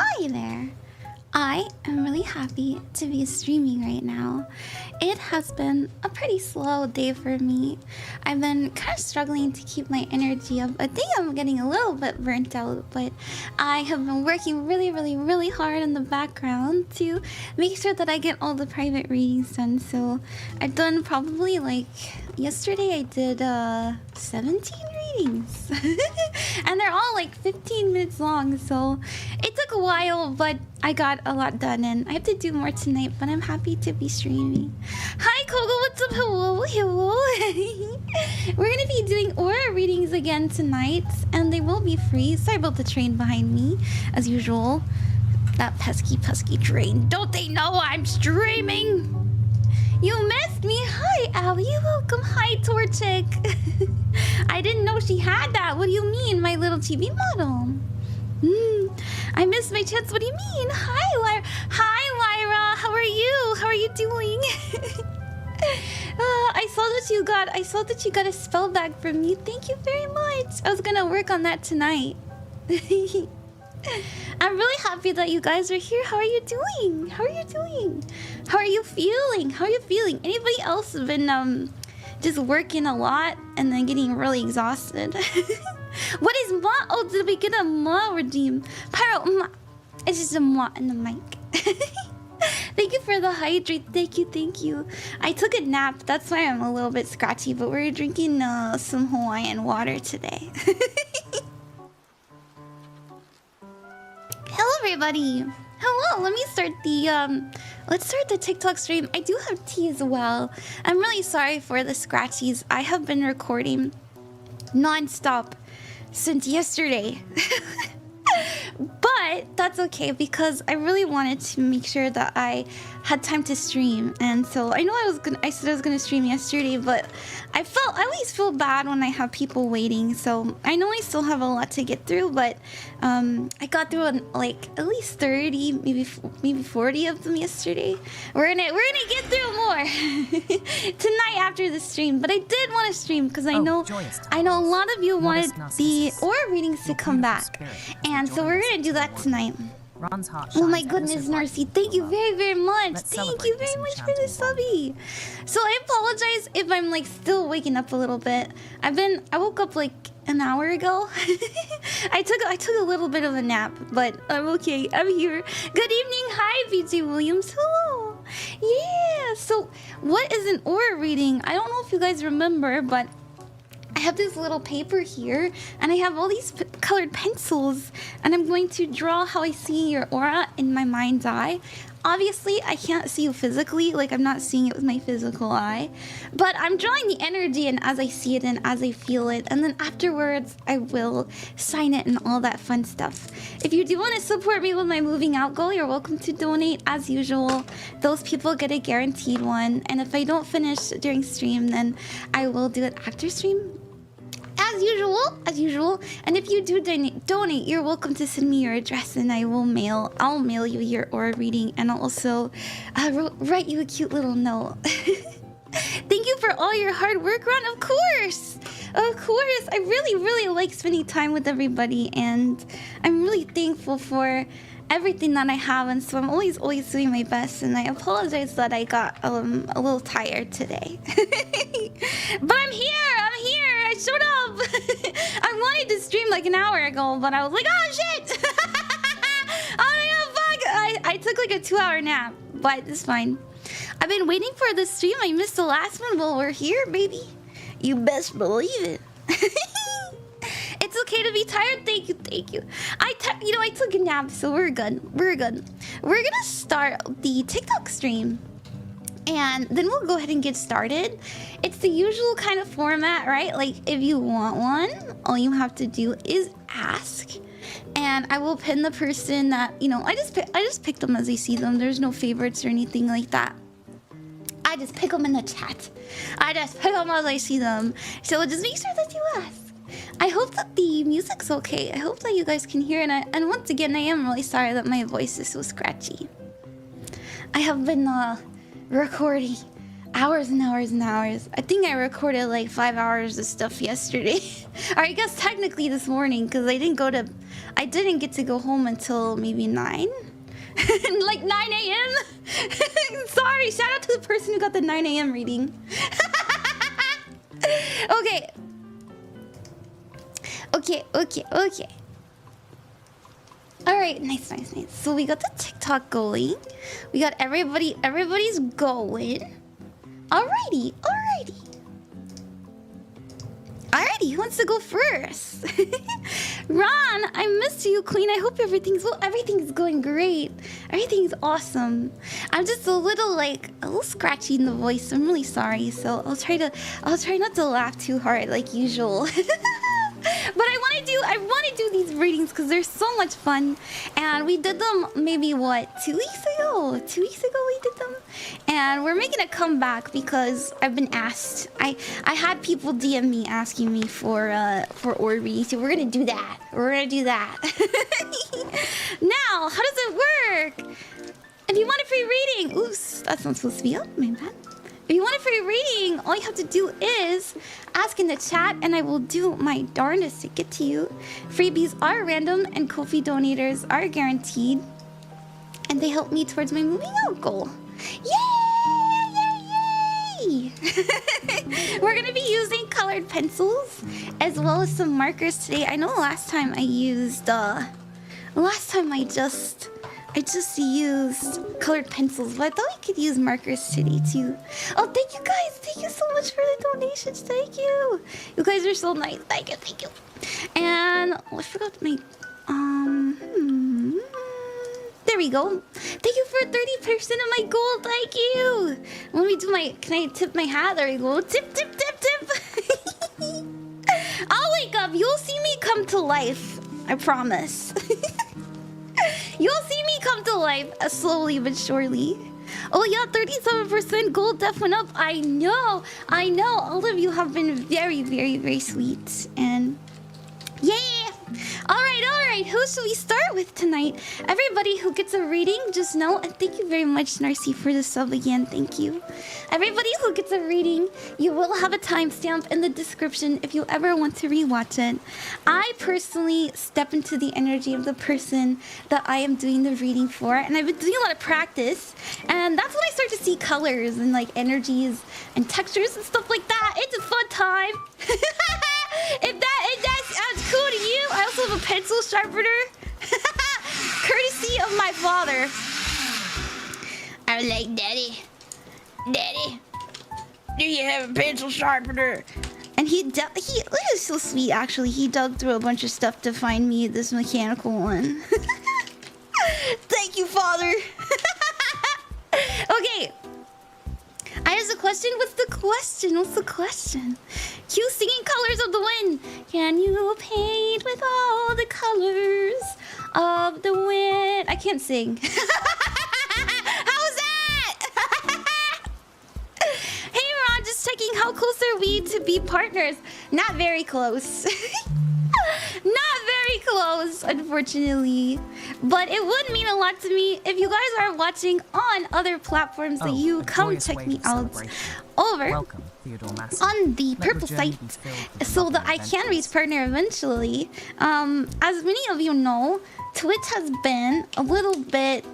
Hi there. I am really happy to be streaming right now. It has been a pretty slow day for me. I've been kind of struggling to keep my energy up. I think I'm getting a little bit burnt out, but I have been working really hard in the background to make sure that I get all the private readings done. So I've done probably like yesterday I did 17 readings and they're all like 15 minutes long, so it took a while, but I got a lot done and I have to do more tonight, but I'm happy to be streaming. Hi Kogo, what's up? Hello. We're gonna be doing aura readings again tonight and they will be free. Sorry about the train behind me as usual. That pesky train. Don't they know I'm streaming? You missed me. Hi Allie, welcome. Hi Torchic. I didn't know she had that. What do you mean, my little TV model? I missed my chance. What do you mean? Hi, Lyra. Hi, Lyra. How are you? How are you doing? I saw that you got a spell bag from me. Thank you very much. I was gonna work on that tonight. I'm really happy that you guys are here. How are you doing? How are you doing? How are you feeling? How are you feeling? Anybody else have been just working a lot and then getting really exhausted? What is ma? Oh, did we get a ma redeem? Pyro, ma. It's just a ma in the mic. Thank you for the hydrate. Thank you. I took a nap. That's why I'm a little bit scratchy, but we're drinking some Hawaiian water today. Hello, everybody. Hello. Let me start the let's start the TikTok stream. I do have tea as well. I'm really sorry for the scratchies. I have been recording non-stop since yesterday. But that's okay because I really wanted to make sure that I had time to stream, and so I know I said I was gonna stream yesterday, but I always feel bad when I have people waiting. So I know I still have a lot to get through, but I got through like at least 30, maybe 40 of them yesterday. We're gonna get through more tonight after the stream. But I did want to stream because I know a lot of you wanted the aura readings to come back, and so we're gonna do that tonight. Oh my goodness, Narci, thank you very much. Thank you very much for the subby. So I apologize if I'm like still waking up a little bit. I woke up like an hour ago. I took a little bit of a nap, but I'm okay. I'm here. Good evening. Hi, VJ Williams. Hello. Yeah. So what is an aura reading? I don't know if you guys remember, but I have this little paper here, and I have all these colored pencils, and I'm going to draw how I see your aura in my mind's eye. Obviously, I can't see you physically, like I'm not seeing it with my physical eye, but I'm drawing the energy and as I see it and as I feel it, and then afterwards I will sign it and all that fun stuff. If you do want to support me with my moving out goal, you're welcome to donate as usual. Those people get a guaranteed one, and if I don't finish during stream, then I will do it after stream. As usual. And if you do donate, you're welcome to send me your address, and I'll mail you your aura reading, and I'll also write you a cute little note. Thank you for all your hard work, Ron. Of course. I really like spending time with everybody, and I'm really thankful for everything that I have, and so I'm always doing my best, and I apologize that I got a little tired today. But I'm here. I showed up. I wanted to stream like an hour ago, but I was like, oh shit. Oh fuck. I took like a 2-hour nap, but it's fine. I've been waiting for the stream. I missed the last one. Well, we're here, baby. You best believe it. It's okay to be tired. Thank you. I took a nap, so we're good. We're gonna start the TikTok stream, and then we'll go ahead and get started. It's the usual kind of format, right? Like, if you want one, all you have to do is ask, and I will pin the person that, I just pick them as I see them. There's no favorites or anything like that. I just pick them in the chat. I just pick them as I see them. So just make sure that you ask. I hope that the music's okay. I hope that you guys can hear it. And once again, I am really sorry that my voice is so scratchy. I have been recording Hours and hours and hours. I think I recorded like 5 hours of stuff yesterday. Or I guess technically this morning, because I didn't get to go home until maybe 9. Like 9 a.m. Sorry, shout out to the person who got the 9 a.m. reading. Okay. Alright, nice. So we got the TikTok going. We got everybody's going. Alrighty. Alrighty, who wants to go first? Ron, I missed you, Queen. I hope everything's going great. Everything's awesome. I'm just a little scratchy in the voice. I'm really sorry. So I'll try not to laugh too hard like usual. But I want to do these readings because they're so much fun, and we did them maybe 2 weeks ago. 2 weeks ago we did them, and we're making a comeback because I've been asked. I had people DM me asking me for orb readings, so we're gonna do that. Now, how does it work? If you want a free reading, oops, that's not supposed to be up, my bad. If you want a free reading, all you have to do is ask in the chat and I will do my darndest to get to you. Freebies are random and Ko-fi donators are guaranteed. And they help me towards my moving out goal. Yay! We're going to be using colored pencils as well as some markers today. I know last time I just used colored pencils, but I thought we could use markers today too. Oh, thank you guys. Thank you so much for the donations. Thank you. You guys are so nice. Thank you. And I forgot my there we go. Thank you for 30% of my gold. Thank you. Let me do can I tip my hat? There we go. Tip. I'll wake up. You'll see me come to life. I promise. You'll see me come to life slowly but surely. Oh yeah, 37% gold def went up. I know. All of you have been very, very, very sweet. And yeah. All right. Who should we start with tonight? Everybody who gets a reading, just know, and thank you very much, Narci, for the sub again. Thank you. Everybody who gets a reading, you will have a timestamp in the description if you ever want to rewatch it. I personally step into the energy of the person that I am doing the reading for, and I've been doing a lot of practice, and that's when I start to see colors and energies and textures and stuff like that. It's a fun time. If that's cool to you, I also have a pencil sharpener. Courtesy of my father. I'm like, Daddy, do you have a pencil sharpener? And he is so sweet, actually. He dug through a bunch of stuff to find me this mechanical one. Thank you, Father. Okay. I asked a question. What's the question? Cue singing colors of the wind. Can you paint with all the colors of the wind? I can't sing. How's that? Hey, Ron, just checking how close are we to be partners? Not very close. Not very close, unfortunately. But it would mean a lot to me if you guys are watching on other platforms that you come check me out over on the purple site so that I can reach partner eventually. As many of you know, Twitch has been a little bit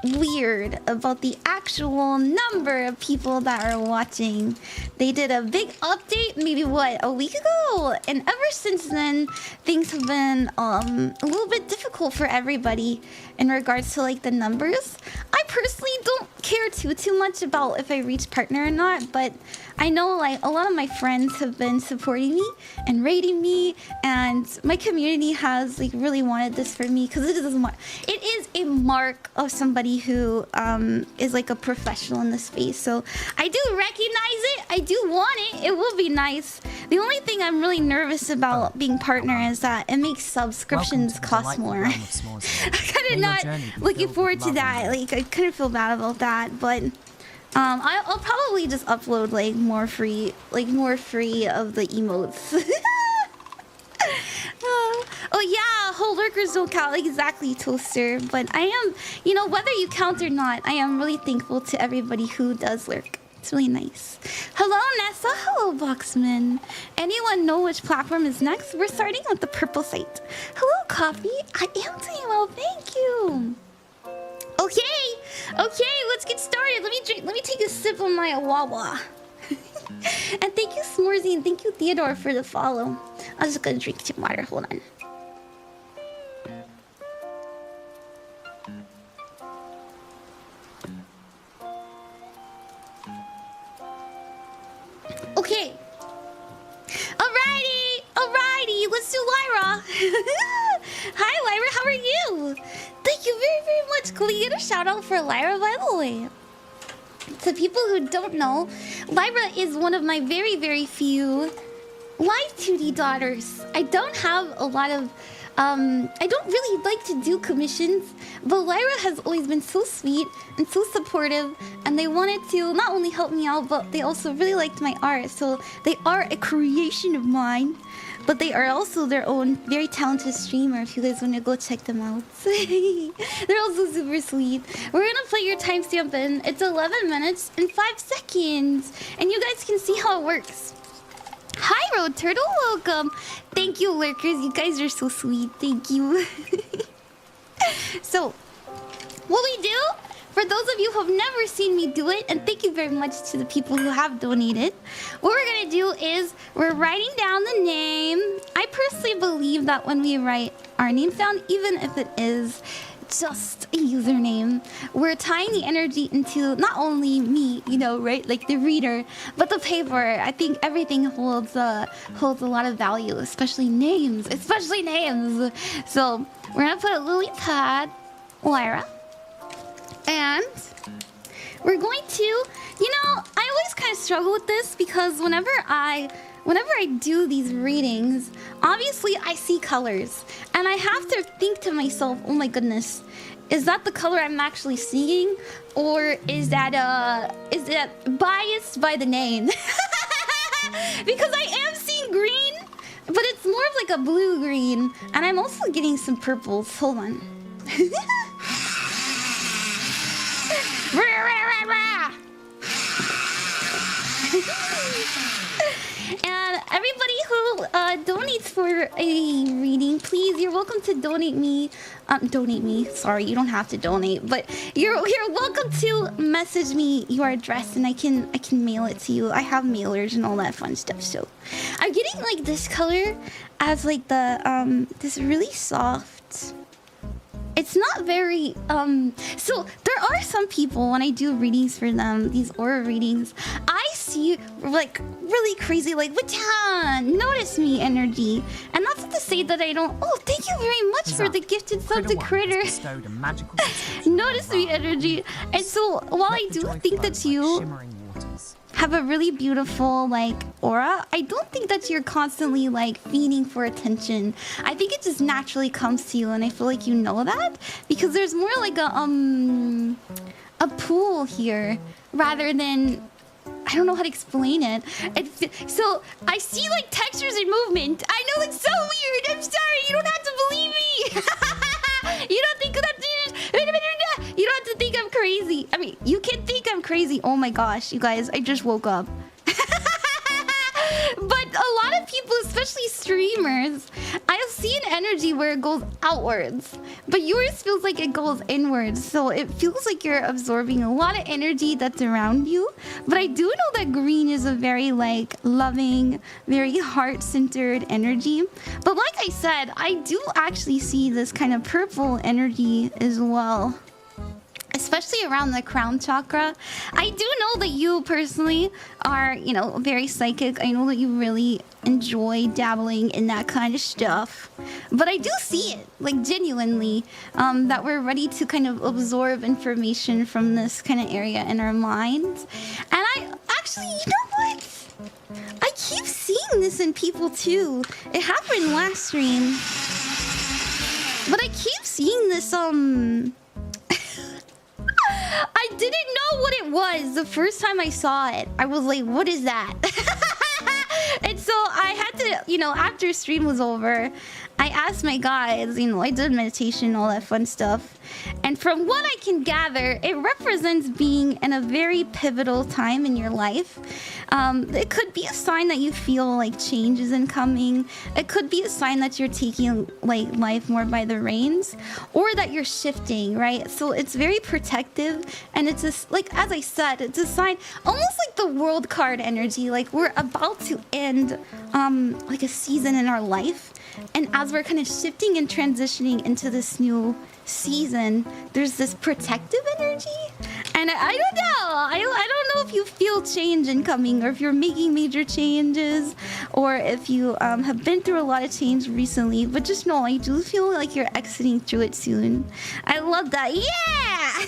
weird about the actual number of people that are watching. They did a big update maybe a week ago, and ever since then things have been a little bit difficult for everybody in regards to the numbers. I personally don't care too much about if I reach partner or not, but I know a lot of my friends have been supporting me and rating me, and my community has really wanted this for me because it is a mark of somebody who is a professional in the space. So I do recognize it. I do want it. It will be nice. The only thing I'm really nervous about being partner is that it makes subscriptions cost more. I'm kind of not looking forward to that. I kind of feel bad about that, but I'll probably just upload more free of the emotes. Oh yeah, whole lurkers don't count exactly, Toaster. But I am, whether you count or not, I am really thankful to everybody who does lurk. It's really nice. Hello, Nessa. Hello, Boxman. Anyone know which platform is next? We're starting with the purple site. Hello, Coffee. I am doing well, thank you. Okay, let's get started. Let me take a sip of my Wawa. And thank you, Smorzy, and thank you, Theodore, for the follow. I'm just gonna drink some water. Hold on. Okay. Alrighty. Let's do Lyra. Hi, Lyra. How are you? Thank you very much. Can we get a shout out for Lyra, by the way? To people who don't know, Lyra is one of my very few live 2D daughters. I don't have a lot of I don't really like to do commissions, but Lyra has always been so sweet and so supportive, and they wanted to not only help me out, but they also really liked my art. So they are a creation of mine, but they are also their own very talented streamer if you guys want to go check them out. They're also super sweet. We're gonna put your timestamp in. It's 11 minutes and 5 seconds, and you guys can see how it works. Hi, Road Turtle. Welcome. Thank you, lurkers. You guys are so sweet. Thank you. So, what we do, for those of you who have never seen me do it, and thank you very much to the people who have donated, what we're going to do is we're writing down the name. I personally believe that when we write our names down, even if it is just a username, we're tying the energy into not only me, you know, right, like the reader, but the paper. I think everything holds a lot of value, especially names. So we're gonna put lilypadlyra, and we're going to, you know, I always kind of struggle with this because whenever I do these readings, obviously I see colors, and I have to think to myself, oh my goodness, is that the color I'm actually seeing, or is that biased by the name? Because I am seeing green, but it's more of like a blue-green, and I'm also getting some purples. Hold on. And everybody who donates for a reading, please, you're welcome to donate me. Sorry, you don't have to donate, but you're welcome to message me your address, and I can mail it to you. I have mailers and all that fun stuff. So I'm getting like this color as like the this really soft. It's not very, so there are some people, when I do readings for them, these aura readings, I see like really crazy, like, Watan, notice me energy. And that's not to say that I don't, oh, thank you very much for the gifted sub to Critter. Notice me energy. And so while I do think that you have a really beautiful like aura, I don't think that you're constantly like feeding for attention. I think it just naturally comes to you, and I feel like you know that because there's more like a pool here rather than, I don't know how to explain it. So I see like textures and movement. I know it's so weird. I'm sorry. You don't have to believe me. You don't think that. You don't have to think I'm crazy. I mean, you can think I'm crazy. Oh my gosh, you guys, I just woke up. But a lot of people, especially streamers, I've seen energy where it goes outwards, but yours feels like it goes inwards. So it feels like you're absorbing a lot of energy that's around you. But I do know that green is a very like loving, very heart-centered energy. But like I said, I do actually see this kind of purple energy as well, especially around the crown chakra. I do know that you personally are, you know, very psychic. I know that you really enjoy dabbling in that kind of stuff. But I do see it, like, genuinely, that we're ready to kind of absorb information from this kind of area in our minds. And I actually, you know what? I keep seeing this in people too. It happened last stream. But I keep seeing this, I didn't know what it was the first time I saw it. I was like, what is that? And so I had to, you know, after stream was over, I asked my guides, you know, I did meditation, all that fun stuff. And from what I can gather, it represents being in a very pivotal time in your life. It could be a sign that you feel like change is incoming. It could be a sign that you're taking like life more by the reins, or that you're shifting, right? So it's very protective, and it's just like, as I said, it's a sign, almost like the world card energy. Like we're about to end like a season in our life, and as we're kind of shifting and transitioning into this new season, there's this protective energy. And I don't know. I don't know if you feel change incoming, or if you're making major changes, or if you have been through a lot of change recently. But just know, I do feel like you're exiting through it soon. I love that. Yeah!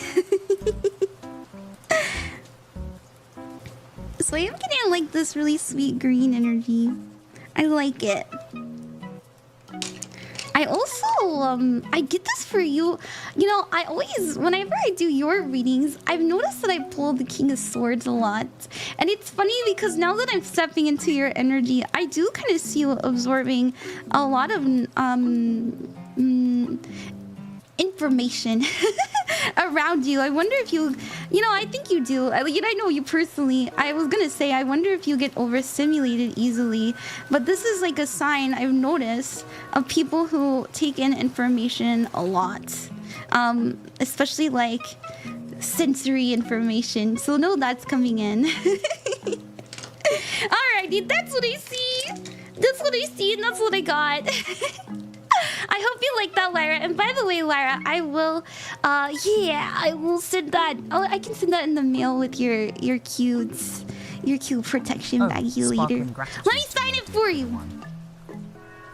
So I'm getting like this really sweet green energy. I like it. I also, I get this for you. You know, I always, whenever I do your readings, I've noticed that I pull the King of Swords a lot. And it's funny because now that I'm stepping into your energy, I do kind of see you absorbing a lot of information around you. I wonder if you know, I think you do. I know you personally. I was gonna say, I wonder if you get overstimulated easily. But this is like a sign I've noticed of people who take in information a lot. Especially like sensory information. So no, that's coming in. Alrighty, that's what I see. That's what I see, and that's what I got. I hope you like that, Lyra. And by the way, Lyra, I will, yeah, I will send that. Oh, I can send that in the mail with your cute protection baggie later. Let me sign it for you.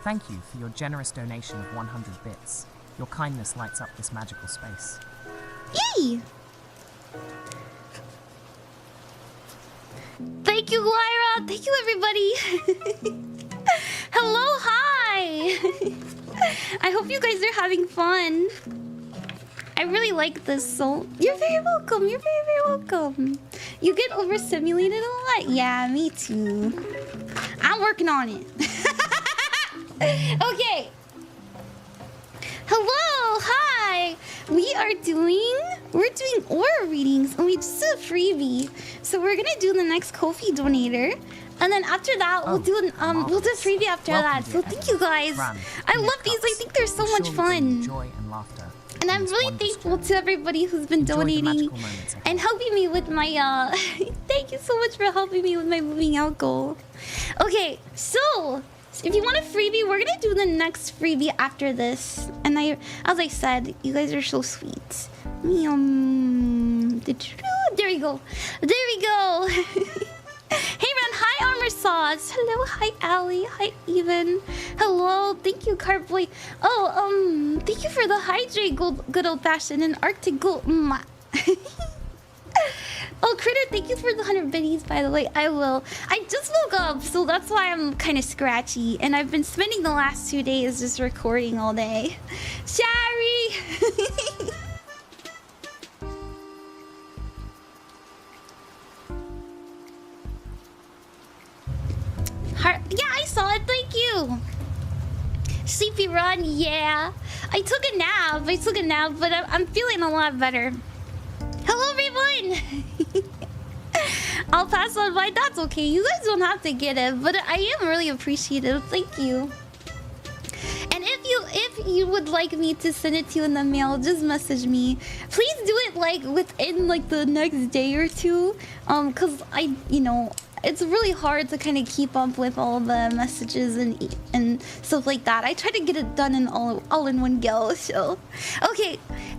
Thank you for your generous donation of 100 bits. Your kindness lights up this magical space. Yay! Thank you, Lyra. Thank you, everybody. Hello, hi. I hope you guys are having fun. I really like this, so you're very welcome. You're very, very welcome. You get overstimulated a lot? Yeah, me too. I'm working on it. Okay. Hello, hi. We're doing aura readings, and we just did a freebie. So we're gonna do the next Ko-fi donator. And then after that, we'll do a freebie after that. So thank you guys. I love these. I think they're so much fun. Joy and laughter. And I'm really thankful to everybody who's been donating and helping me with my thank you so much for helping me with my moving out goal. Okay, so if you want a freebie, we're gonna do the next freebie after this. And as I said, you guys are so sweet. There we go. There we go. Hey Ren, hi Armor Sauce. Hello, hi Allie, hi Even. Hello, thank you Carboy. Oh, thank you for the hydrate good old fashioned and Arctic gold. Oh, Critter, thank you for the 100 biddies, by the way. I will. I just woke up, so that's why I'm kind of scratchy. And I've been spending the last 2 days just recording all day. Shari! Yeah, I saw it. Thank you. Sleepy Run, yeah. I took a nap, but I'm feeling a lot better. Hello, everyone. I'll pass on mine. That's okay. You guys don't have to get it, but I am really appreciative. Thank you. And if you would like me to send it to you in the mail, just message me. Please do it like within like the next day or two, cause it's really hard to kind of keep up with all the messages and stuff like that. I try to get it done in all in one go. So, okay.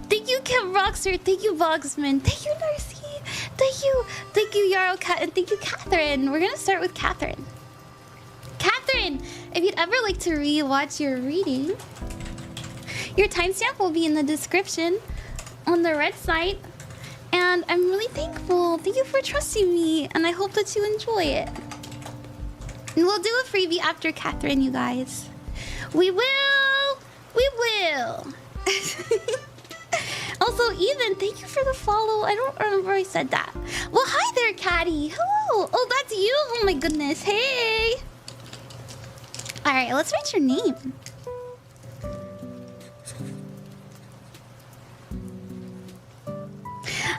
Thank you, Kim Rockster. Thank you, Boxman. Thank you, Narci. Thank you, Yarrow Cat, and thank you, Katherine. We're gonna start with Katherine. Katherine, if you'd ever like to rewatch your reading, your timestamp will be in the description on the red site. And I'm really thankful. Thank you for trusting me, and I hope that you enjoy it. And we'll do a freebie after Katherine, you guys. We will. Also, Ethan, thank you for the follow. I don't remember I said that. Well, hi there, Caddy. Hello. Oh, that's you. Oh my goodness. Hey. All right, let's write your name.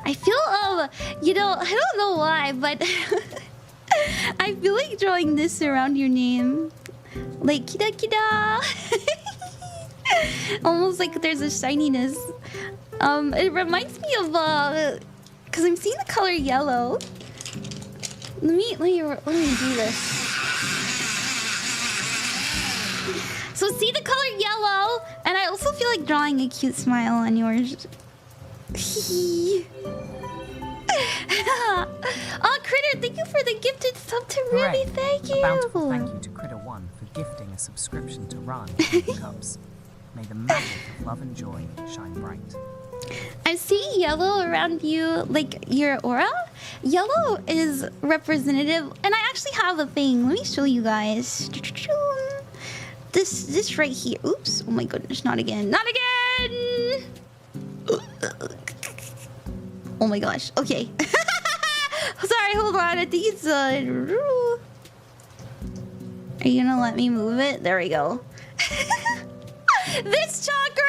I feel, you know, I don't know why, but I feel like drawing this around your name. Like, kida kida. Almost like there's a shininess. It reminds me of, because I'm seeing the color yellow. Let me do this. So see the color yellow, and I also feel like drawing a cute smile on yours. Oh, Critter, thank you for the gifted sub to Remi. Thank you. A bountiful thank you to Critter1 for gifting a subscription to Run Cups. May the magic of love and joy shine bright. I see yellow around you, like your aura. Yellow is representative, and I actually have a thing. Let me show you guys. This right here. Oops! Oh my goodness! Not again! Not again! Oh my gosh! Okay. Sorry. Hold on. I think it's Are you gonna let me move it? There we go. This chakra!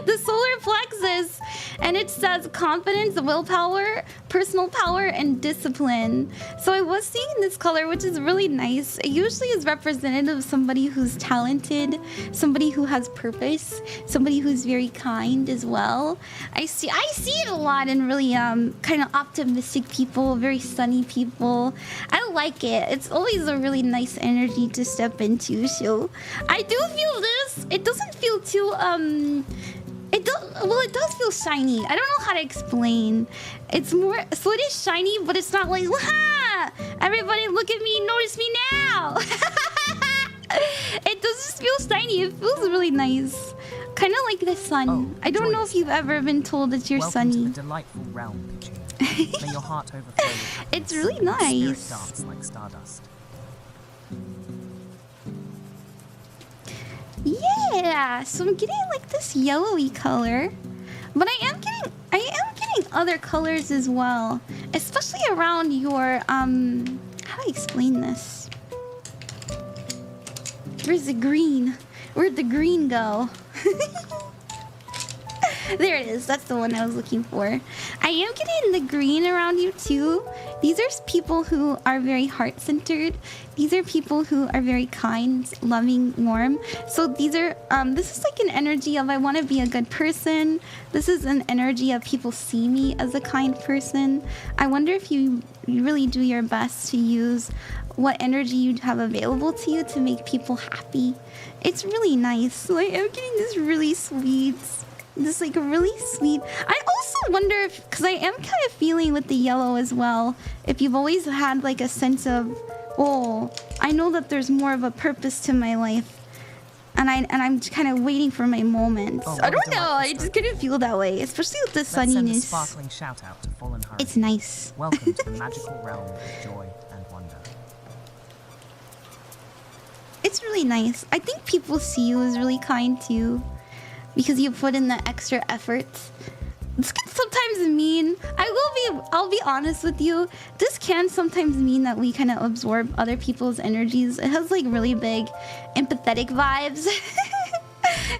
The solar plexus, and it says confidence, willpower, personal power, and discipline. So I was seeing this color, which is really nice. It usually is representative of somebody who's talented, somebody who has purpose, somebody who's very kind as well. I see it a lot in really kind of optimistic people, very sunny people. I like it. It's always a really nice energy to step into. So I do feel this. It doesn't feel too it does feel shiny. I don't know how to explain. It's more, so it is shiny, but it's not like, ha! Everybody look at me, notice me now! It does just feel shiny. It feels really nice. Kind of like the sun. Oh, I don't know if you've ever been told that you're Welcome sunny. To the delightful realm, Pichu. May your heart overflow with happiness. It's really and your nice. Spirit dance like stardust. Yeah, so I'm getting like this yellowy color, but I am getting other colors as well, especially around your how do I explain this? Where's the green? Where'd the green go? There it is. That's the one I was looking for. I am getting the green around you too. These are people who are very heart-centered. These are people who are very kind, loving, warm. So these are, this is like an energy of I want to be a good person. This is an energy of people see me as a kind person. I wonder if you really do your best to use what energy you have available to you to make people happy. It's really nice. So I am getting this really sweet... This like really sweet. I also wonder if, because I am kind of feeling with the yellow as well, if you've always had like a sense of, oh, I know that there's more of a purpose to my life, and I'm kind of waiting for my moments. Oh, I don't know. I just couldn't feel that way, especially with the sunniness. Send a sparkling shout out to Fallen Hurricane. It's nice. Welcome to the magical realm of joy and wonder. It's really nice. I think people see you as really kind too, because you put in the extra effort. This can sometimes mean, I'll be honest with you, this can sometimes mean that we kind of absorb other people's energies. It has like really big empathetic vibes.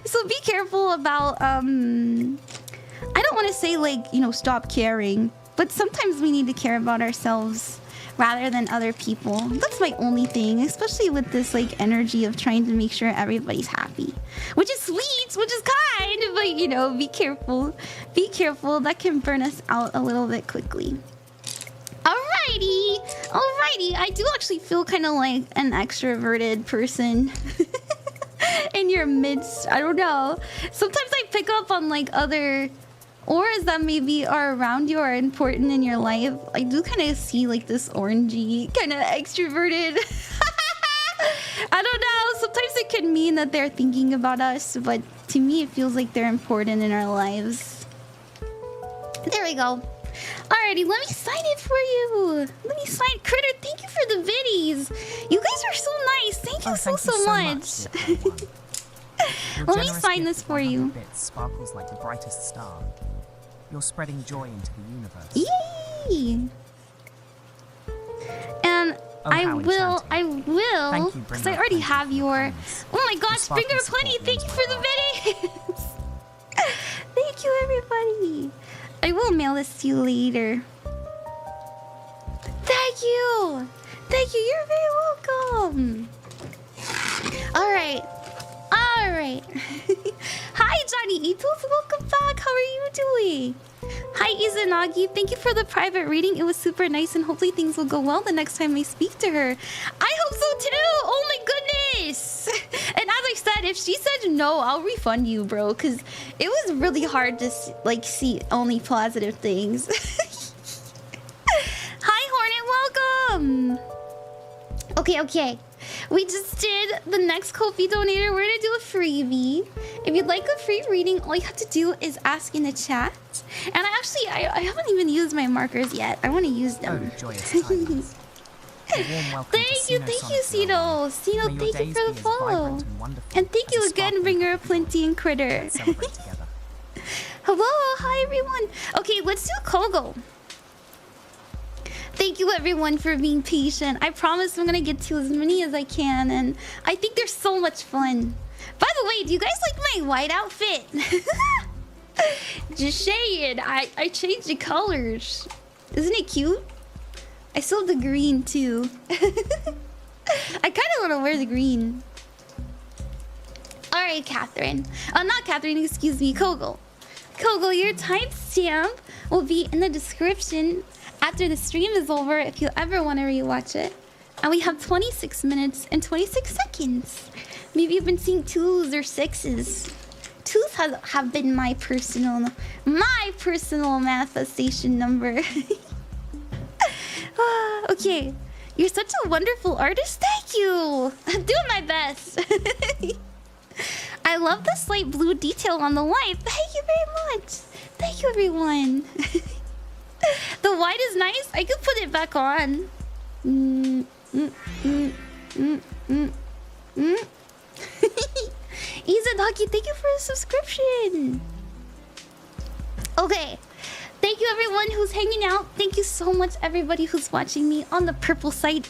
So be careful about, I don't want to say like, you know, stop caring, but sometimes we need to care about ourselves rather than other people. That's my only thing, especially with this like energy of trying to make sure everybody's happy, which is sweet, which is kind, but you know, be careful. Be careful. That can burn us out a little bit quickly. Alrighty. I do actually feel kind of like an extroverted person in your midst. I don't know. Sometimes I pick up on like other auras that maybe are around you or are important in your life. I do kind of see like this orangey kind of extroverted. I don't know. Sometimes it can mean that they're thinking about us, but to me it feels like they're important in our lives. There we go. Alrighty, let me sign it for you. Let me sign. Critter, thank you for the biddies. You guys are so nice. Thank you so much. Let me sign this for you. Bits sparkles like the brightest star. You're spreading joy into the universe. Yay! And I will, because I already have your... Oh my gosh, Finger Plenty, thank you for the videos! Thank you, everybody! I will mail this to you later. Thank you! Thank you, you're very welcome! Alright. Alright. Hi, Johnny Itos, welcome back. How are you doing? Hi, Izanagi. Thank you for the private reading. It was super nice, and hopefully things will go well the next time I speak to her. I hope so too! Oh my goodness! And as I said, if she said no, I'll refund you, bro, because it was really hard to like see only positive things. Hi, Hornet, welcome! Okay. We just did the next Ko-fi donator. We're gonna do a freebie. If you'd like a free reading, all you have to do is ask in the chat. And I haven't even used my markers yet. I want to use them. Oh, joyous tidings. A warm welcome Thank you, Cino. Cino, thank you for the follow. And thank you again, Bringer of Plenty and Critter. Hello, hi everyone. Okay, let's do Kogo. Thank you everyone for being patient. I promise I'm gonna get to as many as I can, and I think they're so much fun. By the way, do you guys like my white outfit? Just saying, I changed the colors. Isn't it cute? I still have the green too. I kind of want to wear the green. Alright, Catherine. Not Catherine, excuse me, Kogo. Kogo, your timestamp will be in the description after the stream is over if you ever want to rewatch it. And we have 26 minutes and 26 seconds. Maybe you've been seeing 2s or 6s. 2s have been my personal manifestation number. Okay. You're such a wonderful artist. Thank you. I'm doing my best. I love the slight blue detail on the white. Thank you very much. Thank you, everyone. The white is nice. I could put it back on. Izanagi, thank you for the subscription. Okay. Thank you everyone who's hanging out. Thank you so much everybody who's watching me on the purple site.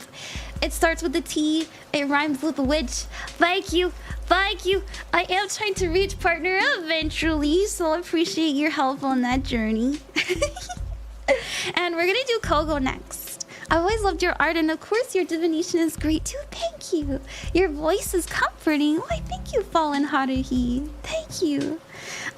It starts with a T. It rhymes with a witch. Thank you. Thank you. I am trying to reach partner eventually, so I appreciate your help on that journey. And we're gonna do Kogo next. I always loved your art, and of course your divination is great too. Thank you. Your voice is comforting. Why, thank you, Fallen Haruhi. Thank you.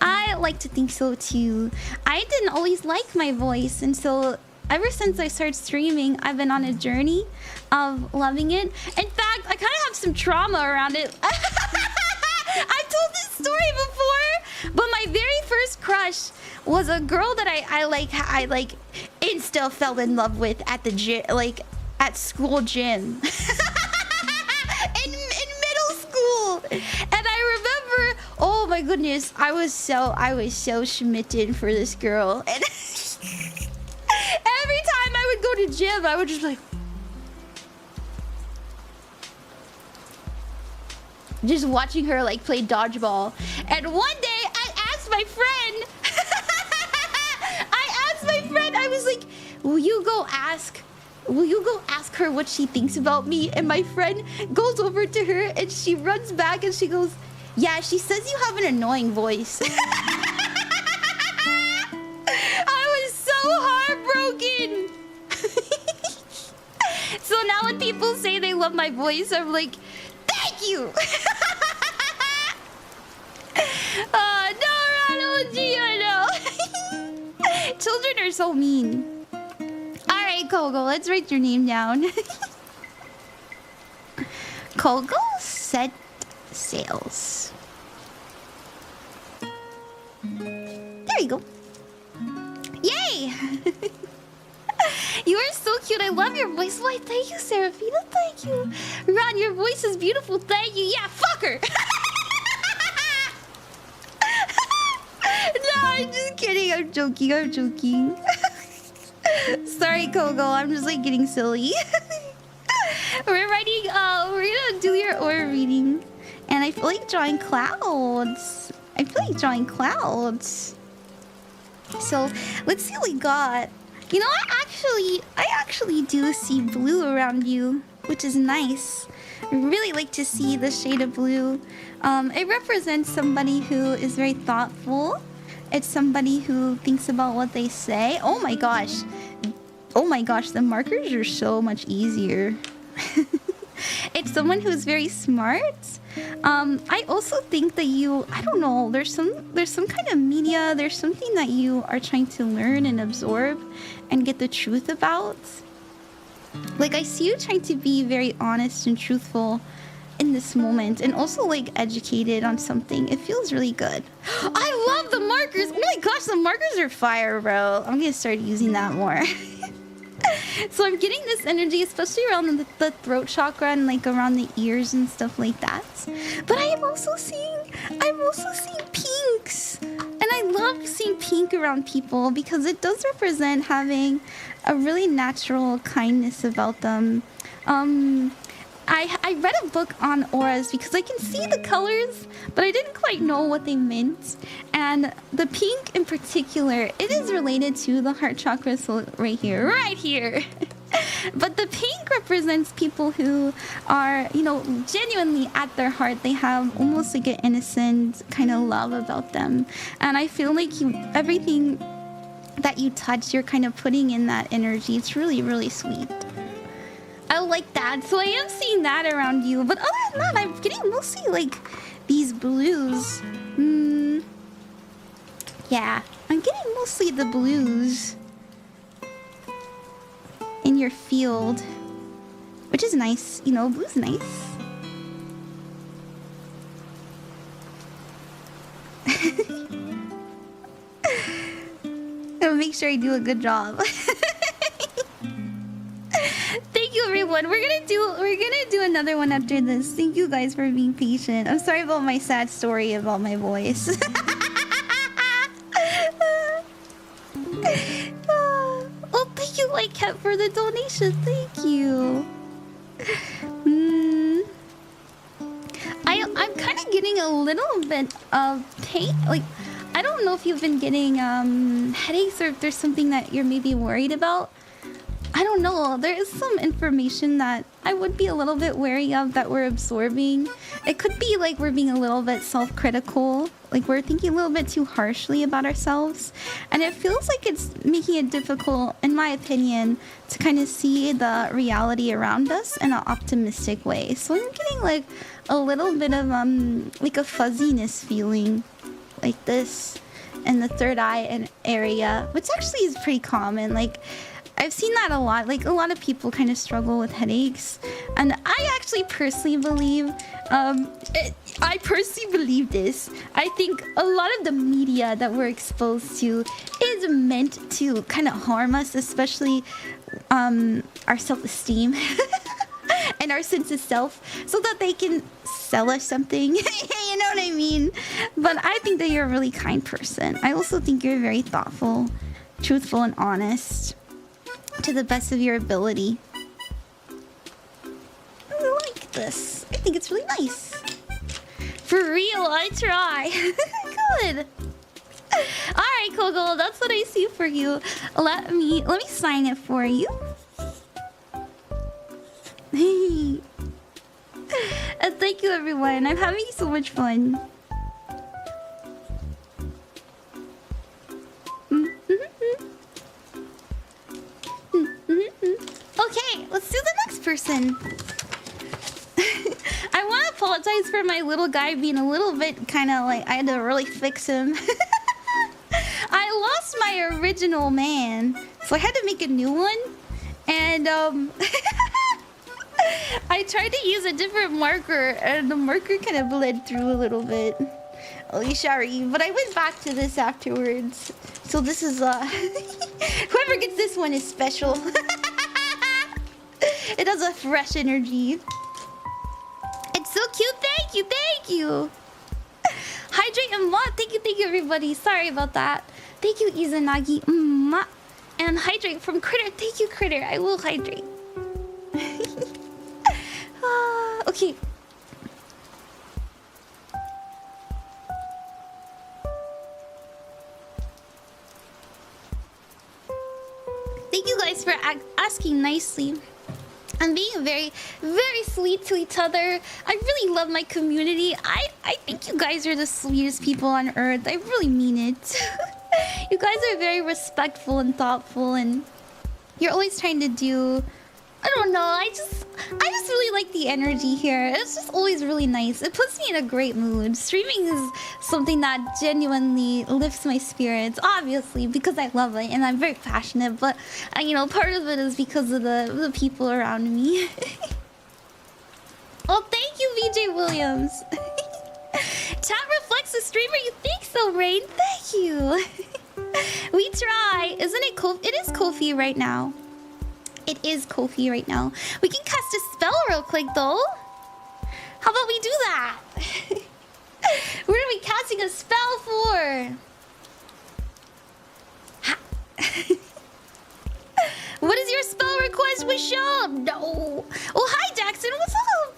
I like to think so too. I didn't always like my voice, and so ever since I started streaming, I've been on a journey of loving it. In fact, I kind of have some trauma around it. I told this story before, but my very first crush was a girl that I insta fell in love with at the gym, like at school gym. in middle school. And I remember, oh my goodness, I was so smitten for this girl. And every time I would go to gym, I would just like just watching her like play dodgeball. And one day I asked my friend, I was like, will you go ask her what she thinks about me? And my friend goes over to her and she runs back and she goes, yeah, she says you have an annoying voice. I was so heartbroken. So now when people say they love my voice, I'm like, thank you. Children are so mean. Alright, Kogo, let's write your name down. Kogo set sails. There you go. Yay! You are so cute. I love your voice. Why, thank you, Serafina. Thank you. Ron, your voice is beautiful. Thank you. Yeah, fuck her. No, I'm just kidding. I'm joking. Sorry, Kogo. I'm just like getting silly. We're gonna do your aura reading. And I feel like drawing clouds. So let's see what we got. You know, I actually do see blue around you, which is nice. I really like to see the shade of blue. It represents somebody who is very thoughtful It's somebody who thinks about what they say. Oh my gosh. Oh my gosh, the markers are so much easier. It's someone who's very smart. I also think that you, I don't know, there's some kind of media, there's something that you are trying to learn and absorb and get the truth about. Like, I see you trying to be very honest and truthful in this moment, and also like educated on something. It feels really good. I love the markers. Oh my gosh, the markers are fire, bro. I'm gonna start using that more. So I'm getting this energy, especially around the throat chakra and like around the ears and stuff like that. But I'm also seeing pinks. And I love seeing pink around people because it does represent having a really natural kindness about them. I read a book on auras because I can see the colors, but I didn't quite know what they meant. And the pink in particular, it is related to the heart chakra, so right here. But the pink represents people who are, you know, genuinely at their heart, they have almost like an innocent kind of love about them. And I feel like everything that you touch, you're kind of putting in that energy. It's really, really sweet. I like that. So I am seeing that around you. But other than that, I'm getting mostly like these blues. Yeah, I'm getting mostly the blues in your field, which is nice. You know, blue's nice. I'll make sure I do a good job. Thank you, everyone. We're gonna do another one after this. Thank you guys for being patient. I'm sorry about my sad story about my voice. Oh, thank you, White Cat, for the donation. Thank you. I'm kind of getting a little bit of pain. Like, I don't know if you've been getting headaches or if there's something that you're maybe worried about. I don't know. There is some information that I would be a little bit wary of that we're absorbing. It could be like we're being a little bit self-critical. Like we're thinking a little bit too harshly about ourselves. And it feels like it's making it difficult, in my opinion, to kind of see the reality around us in an optimistic way. So I'm getting like a little bit of like a fuzziness feeling like this in the third eye and area, which actually is pretty common. Like, I've seen that a lot. Like, a lot of people kind of struggle with headaches. And I actually personally believe, I personally believe this. I think a lot of the media that we're exposed to is meant to kind of harm us, especially our self-esteem and our sense of self, so that they can sell us something. You know what I mean? But I think that you're a really kind person. I also think you're very thoughtful, truthful, and honest, to the best of your ability. I like this. I think it's really nice. For real, I try. Good. Alright, Kogo, that's what I see for you. Let me sign it for you. Hey. And thank you, everyone. I'm having so much fun. Okay, let's do the next person. I want to apologize for my little guy being a little bit kind of like, I had to really fix him. I lost my original man, so I had to make a new one. And I tried to use a different marker, and the marker kind of bled through a little bit. Oh, sorry, but I went back to this afterwards. So this is whoever gets this one is special. It has a fresh energy. It's so cute. Thank you. Hydrate and mod. Thank you, everybody. Sorry about that. Thank you, Izanagi. And hydrate from Critter. Thank you, Critter. I will hydrate. Okay. Thank you guys for asking nicely and being very, very sweet to each other. I really love my community. I think you guys are the sweetest people on earth. I really mean it. guys are very respectful and thoughtful, and you're always trying to do... I don't know, I just really like the energy here. It's just always really nice. It puts me in a great mood. Streaming is something that genuinely lifts my spirits, obviously, because I love it and I'm very passionate, but you know, part of it is because of the people around me. Oh, thank you, VJ Williams. Chat reflects the streamer you think so, Rain. Thank you. We try. Isn't it cool? It is Kofi right now. It is Kofi right now. We can cast a spell real quick, though. How about we do that? What are we casting a spell for? What is your spell request, Wisham? No. Oh, hi, Jackson. What's up?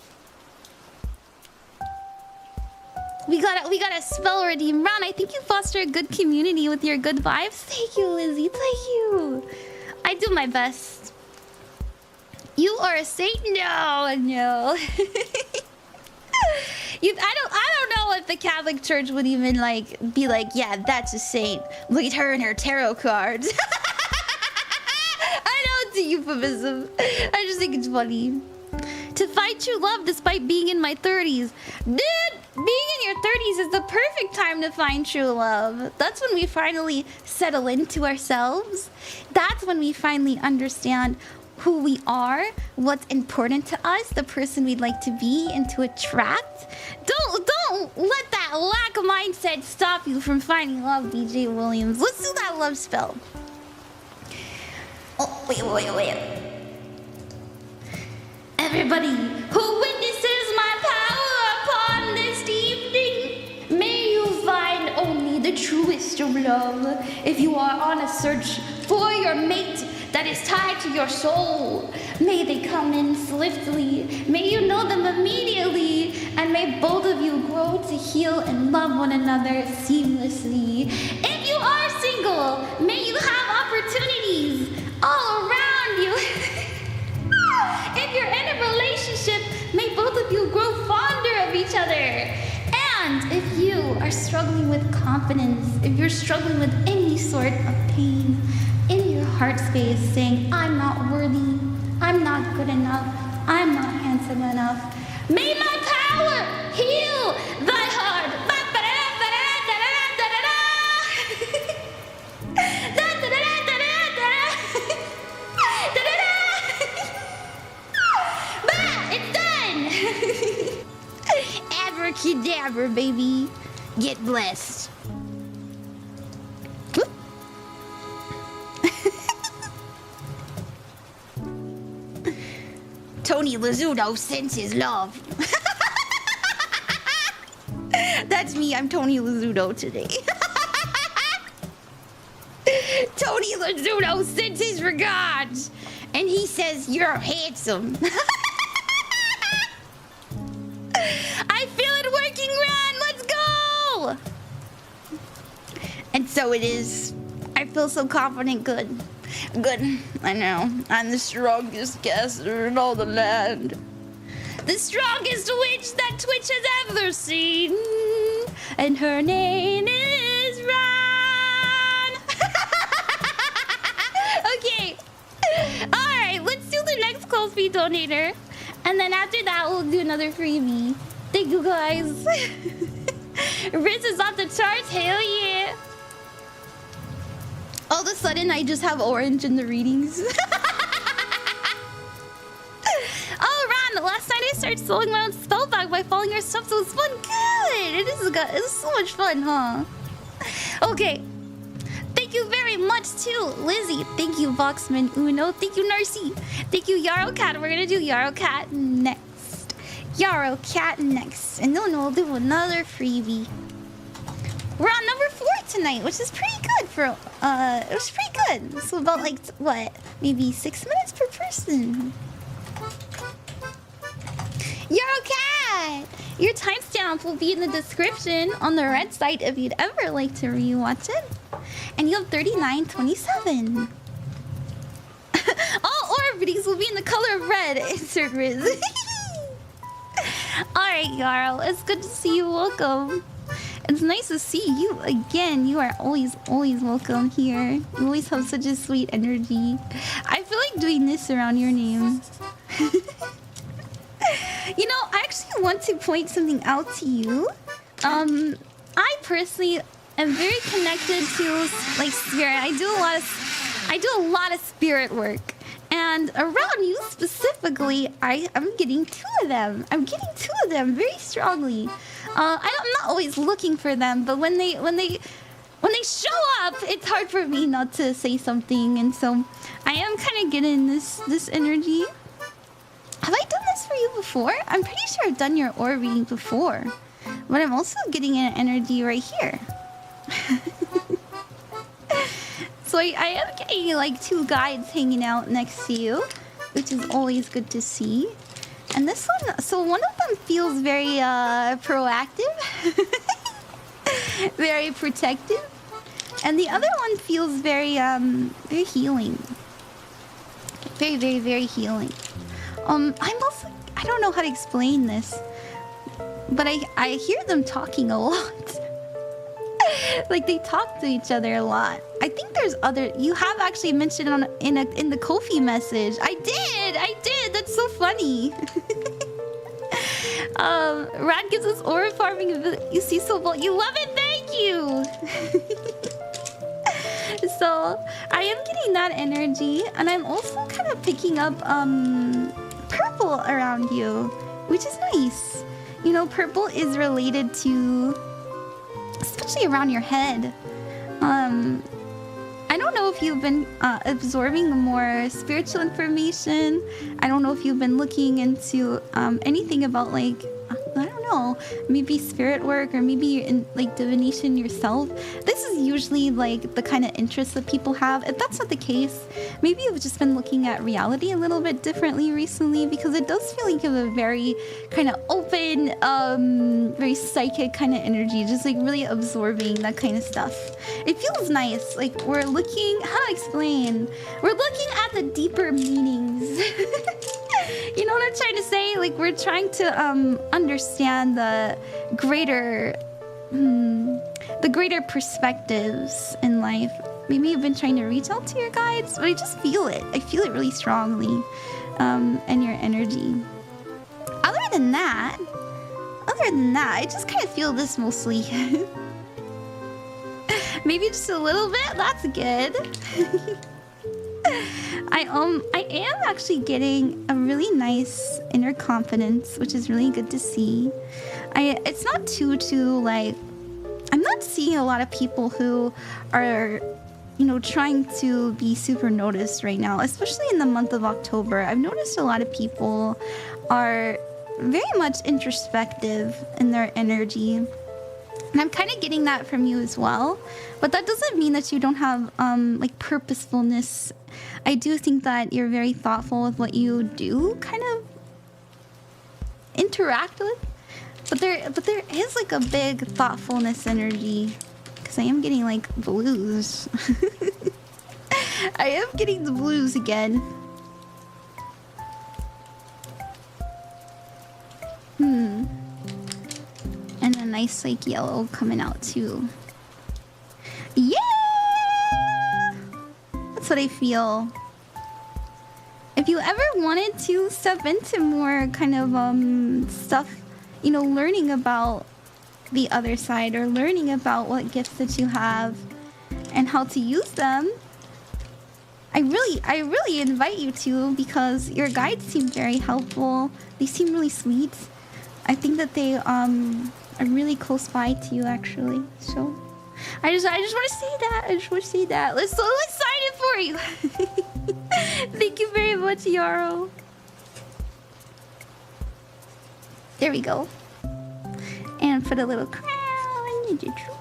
We got a spell redeem. Ron, I think you foster a good community with your good vibes. Thank you, Lizzie. Thank you. I do my best. You are a saint? No. I don't know if the Catholic Church would even be like, yeah, that's a saint. Look at her and her tarot cards. I know it's a euphemism. I just think it's funny. To find true love despite being in my 30s. Dude, being in your 30s is the perfect time to find true love. That's when we finally settle into ourselves. That's when we finally understand who we are, what's important to us, the person we'd like to be and to attract. Don't let that lack of mindset stop you from finding love, BJ Williams. Let's do that love spell. Oh, wait. Everybody who witnesses my power upon this evening, may you find only the truest of love. If you are on a search for your mate that is tied to your soul, may they come in swiftly. May you know them immediately, and may both of you grow to heal and love one another seamlessly. If you are single, may you have opportunities all around you. If you're in a relationship, may both of you grow fonder of each other. And if you are struggling with confidence, if you're struggling with any sort of pain in your heart space, saying, I'm not worthy, I'm not good enough, I'm not handsome enough, may my power heal thy heart. Abracadabra, baby. Get blessed. Tony Lazzuto sends his love. That's me. I'm Tony Lazzuto today. Tony Lazzuto sends his regards. And he says, you're handsome. I feel it working, Ron. Let's go. And so it is. I feel so confident. Good. I know. I'm the strongest caster in all the land. The strongest witch that Twitch has ever seen. And her name is Ron. Okay. Alright, let's do the next Ko-fi donator. And then after that, we'll do another freebie. Thank you, guys. Riz is off the charts. Hell yeah. All of a sudden, I just have orange in the readings. Oh, Ron, last night I started soloing my own spell bag by following your stuff, so it's fun. Good. It's so much fun, huh? Okay. Thank you very much, too, Lizzie. Thank you, Voxman Uno. Thank you, Narci. Thank you, Yarrow Cat. We're gonna do Yarrow Cat next. Yarrow Cat next. And then we'll do another freebie. We're on number 4 tonight, which is pretty good for, it was pretty good. So about like, what, maybe 6 minutes per person. Yarrow Cat! Your timestamp will be in the description on the red site if you'd ever like to rewatch it. And you have 3927. All orb readings will be in the color of red. Insert Riz. Alright, Yarrow. It's good to see you. Welcome. It's nice to see you again. You are always welcome here. You always have such a sweet energy. I feel like doing this around your name. You know, I actually want to point something out to you. I personally am very connected to like spirit. I do a lot of spirit work. And around you specifically, I'm getting two of them. I'm getting two of them very strongly. I'm not always looking for them, but when they show up, it's hard for me not to say something. And so I am kind of getting this energy. Have I done this for you before? I'm pretty sure I've done your aura reading before, but I'm also getting an energy right here. So I am getting like two guides hanging out next to you, which is always good to see. And this one, so one of them feels very proactive, very protective, and the other one feels very very healing, very healing. I'm also, I don't know how to explain this, but I hear them talking a lot. Like they talk to each other a lot. I think there's other. You have actually mentioned it in the Ko-fi message. I did. That's so funny. Rad gives us aura farming. You see, so well. You love it. Thank you. So I am getting that energy, and I'm also kind of picking up purple around you, which is nice. You know, purple is related to, especially around your head. I don't know if you've been absorbing more spiritual information. I don't know if you've been looking into anything about, like, I don't know, maybe spirit work, or maybe you're in like divination yourself. This is usually like the kind of interest that people have. If that's not the case, maybe you've just been looking at reality a little bit differently recently, because it does feel like you have a very kind of open, very psychic kind of energy, just like really absorbing that kind of stuff. It feels nice. Like we're looking, how to explain? We're looking at the deeper meanings. You know what I'm trying to say? Like we're trying to understand the greater perspectives in life. Maybe you've been trying to reach out to your guides, but I just feel it. I feel it really strongly, and your energy. Other than that, I just kind of feel this mostly. Maybe just a little bit. That's good. I am actually getting a really nice inner confidence, which is really good to see. It's not too like, I'm not seeing a lot of people who are, you know, trying to be super noticed right now, especially in the month of October. I've noticed a lot of people are very much introspective in their energy. And I'm kind of getting that from you as well. But that doesn't mean that you don't have like purposefulness. I do think that you're very thoughtful with what you do kind of interact with. But there is like a big thoughtfulness energy. Because I am getting like blues. I am getting the blues again. And a nice like yellow coming out too. Yeah! That's what I feel. If you ever wanted to step into more kind of stuff, you know, learning about the other side, or learning about what gifts that you have and how to use them, I really invite you to, because your guides seem very helpful. They seem really sweet. I think that they are really close by to you, actually. So I just want to say that. I just want to say that. Let's so excited for you. Thank you very much, Yaro. There we go. And put a little crown in your trim.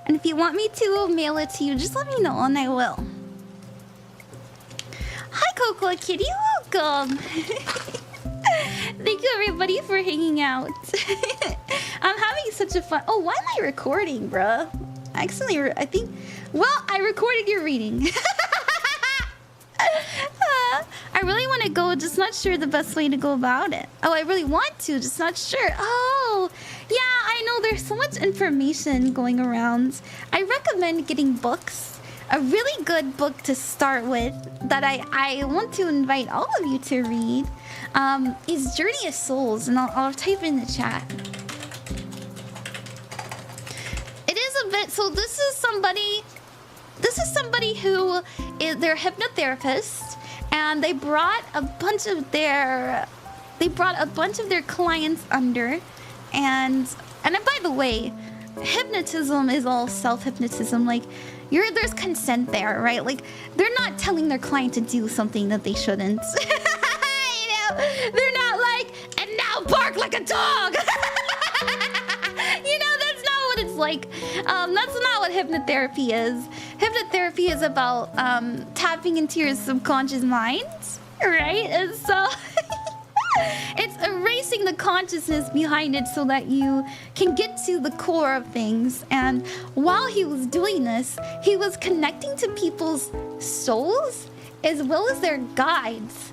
And if you want me to mail it to you, just let me know and I will. Hi, Coco Kitty. Welcome. Thank you, everybody, for hanging out. I'm having such a fun... Oh, why am I recording, bruh? I think... Well, I recorded your reading. I really want to go, just not sure the best way to go about it. Oh, I really want to, just not sure. Oh, yeah, I know there's so much information going around. I recommend getting books. A really good book to start with that I want to invite all of you to read is Journey of Souls, and I'll type in the chat. It is a bit, so this is somebody who is their hypnotherapist, and they brought a bunch of their clients under, and by the way, hypnotism is all self-hypnotism. Like, there's consent there, right? Like, they're not telling their client to do something that they shouldn't. You know, they're not like, and now bark like a dog. You know, that's not what it's like. That's not what hypnotherapy is. Hypnotherapy is about tapping into your subconscious mind, right? And so it's erasing the consciousness behind it so that you can get to the core of things. And while he was doing this, he was connecting to people's souls as well as their guides.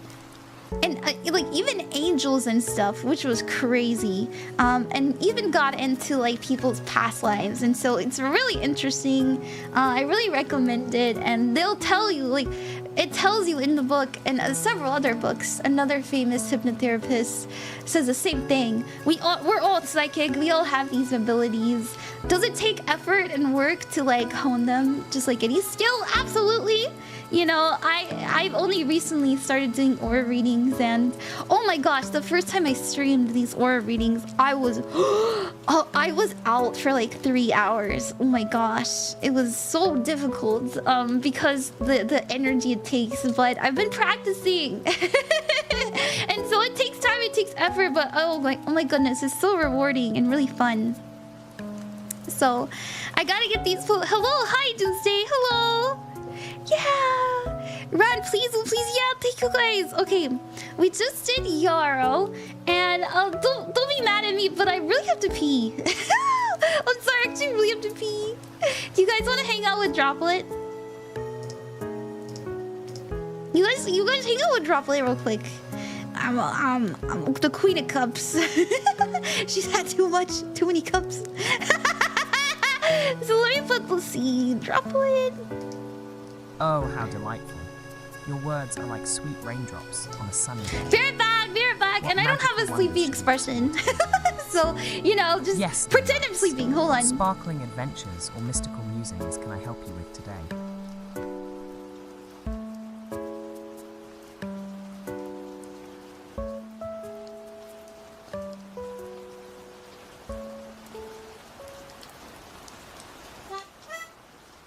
And like even angels and stuff, which was crazy. And even got into like people's past lives. And so it's really interesting. I really recommend it. And they'll tell you, like, it tells you in the book and several other books. Another famous hypnotherapist says the same thing. We're all psychic. We all have these abilities. Does it take effort and work to like hone them, just like any skill? Absolutely. You know, I've only recently started doing aura readings, and oh my gosh, the first time I streamed these aura readings, I was I was out for like 3 hours. Oh my gosh, it was so difficult because the energy it takes. But I've been practicing, and so it takes time, it takes effort. But oh my goodness, it's so rewarding and really fun. So I gotta get these. Hello, hi Doomsday. Hello. Yeah, Rad, please, yeah, thank you guys. Okay, we just did Yarrow, and don't be mad at me, but I really have to pee. I'm sorry, I actually really have to pee. Do you guys want to hang out with Droplet? You guys hang out with Droplet real quick. I'm the Queen of Cups. She's had too many cups. So let's see, Droplet. Oh, how delightful. Your words are like sweet raindrops on a sunny day. Be right back. And I don't have a sleepy expression. So, you know, just pretend I'm sleeping. Hold on. What sparkling adventures or mystical musings can I help you with today?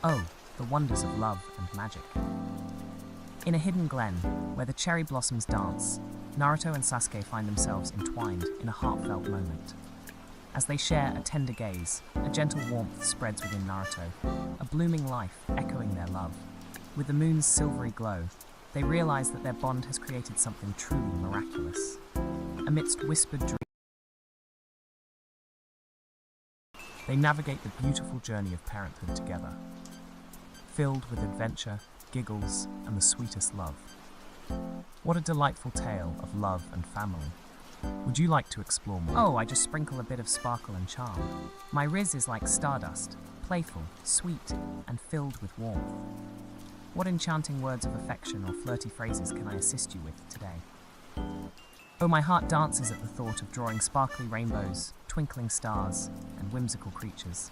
Oh, the wonders of love and magic. In a hidden glen, where the cherry blossoms dance, Naruto and Sasuke find themselves entwined in a heartfelt moment. As they share a tender gaze, a gentle warmth spreads within Naruto, a blooming life echoing their love. With the moon's silvery glow, they realize that their bond has created something truly miraculous. Amidst whispered dreams, they navigate the beautiful journey of parenthood together, filled with adventure, giggles, and the sweetest love. What a delightful tale of love and family. Would you like to explore more? Oh, I just sprinkle a bit of sparkle and charm. My riz is like stardust, playful, sweet, and filled with warmth. What enchanting words of affection or flirty phrases can I assist you with today? Oh, my heart dances at the thought of drawing sparkly rainbows, twinkling stars, and whimsical creatures.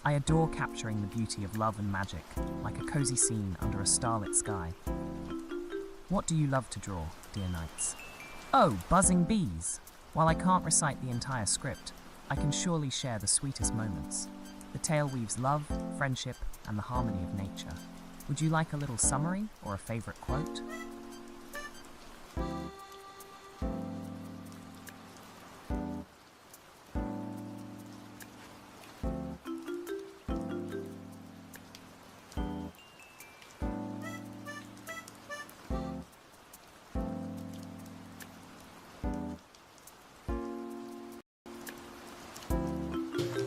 I adore capturing the beauty of love and magic, like a cozy scene under a starlit sky. What do you love to draw, dear knights? Oh, buzzing bees! While I can't recite the entire script, I can surely share the sweetest moments. The tale weaves love, friendship, and the harmony of nature. Would you like a little summary or a favorite quote?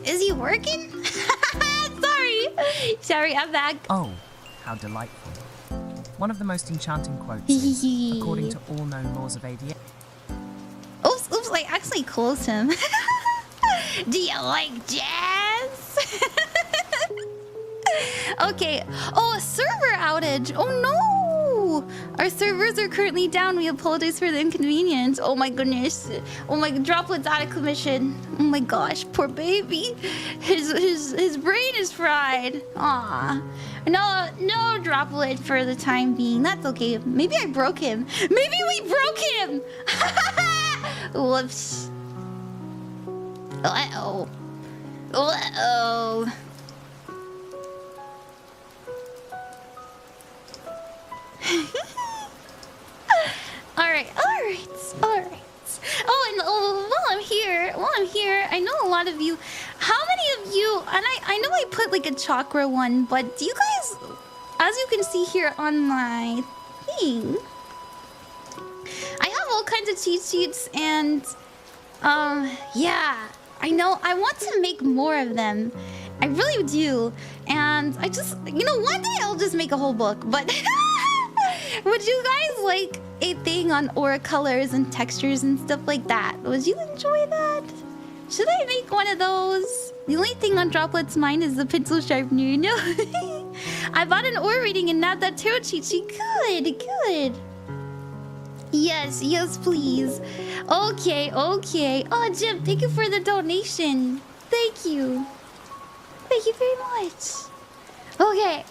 Is he working? Sorry, I'm back. Oh, how delightful. One of the most enchanting quotes is, according to all known laws of aviation. Oops, I actually closed him. Do you like jazz? Okay. Oh, a server outage. Oh no! Our servers are currently down. We apologize for the inconvenience. Oh my goodness. Oh my, Droplet's out of commission. Oh my gosh, poor baby. His brain is fried. Aw. No Droplet for the time being. That's okay. Maybe I broke him. Maybe we broke him. Whoops. Uh-oh. Uh-oh. Alright. Oh, and while I'm here, I know a lot of you. How many of you, and I know I put like a chakra one, but do you guys, as you can see here on my thing, I have all kinds of cheat sheets and, yeah. I know, I want to make more of them. I really do. And I just, you know, one day I'll just make a whole book, but would you guys like a thing on aura colors and textures and stuff like that? Would you enjoy that? Should I make one of those? The only thing on Droplet's mind is the pencil sharpener. No. I bought an aura reading and now that tarot cheat sheet. Good. Yes, please. Okay. Oh, Jim, thank you for the donation. Thank you very much. Okay.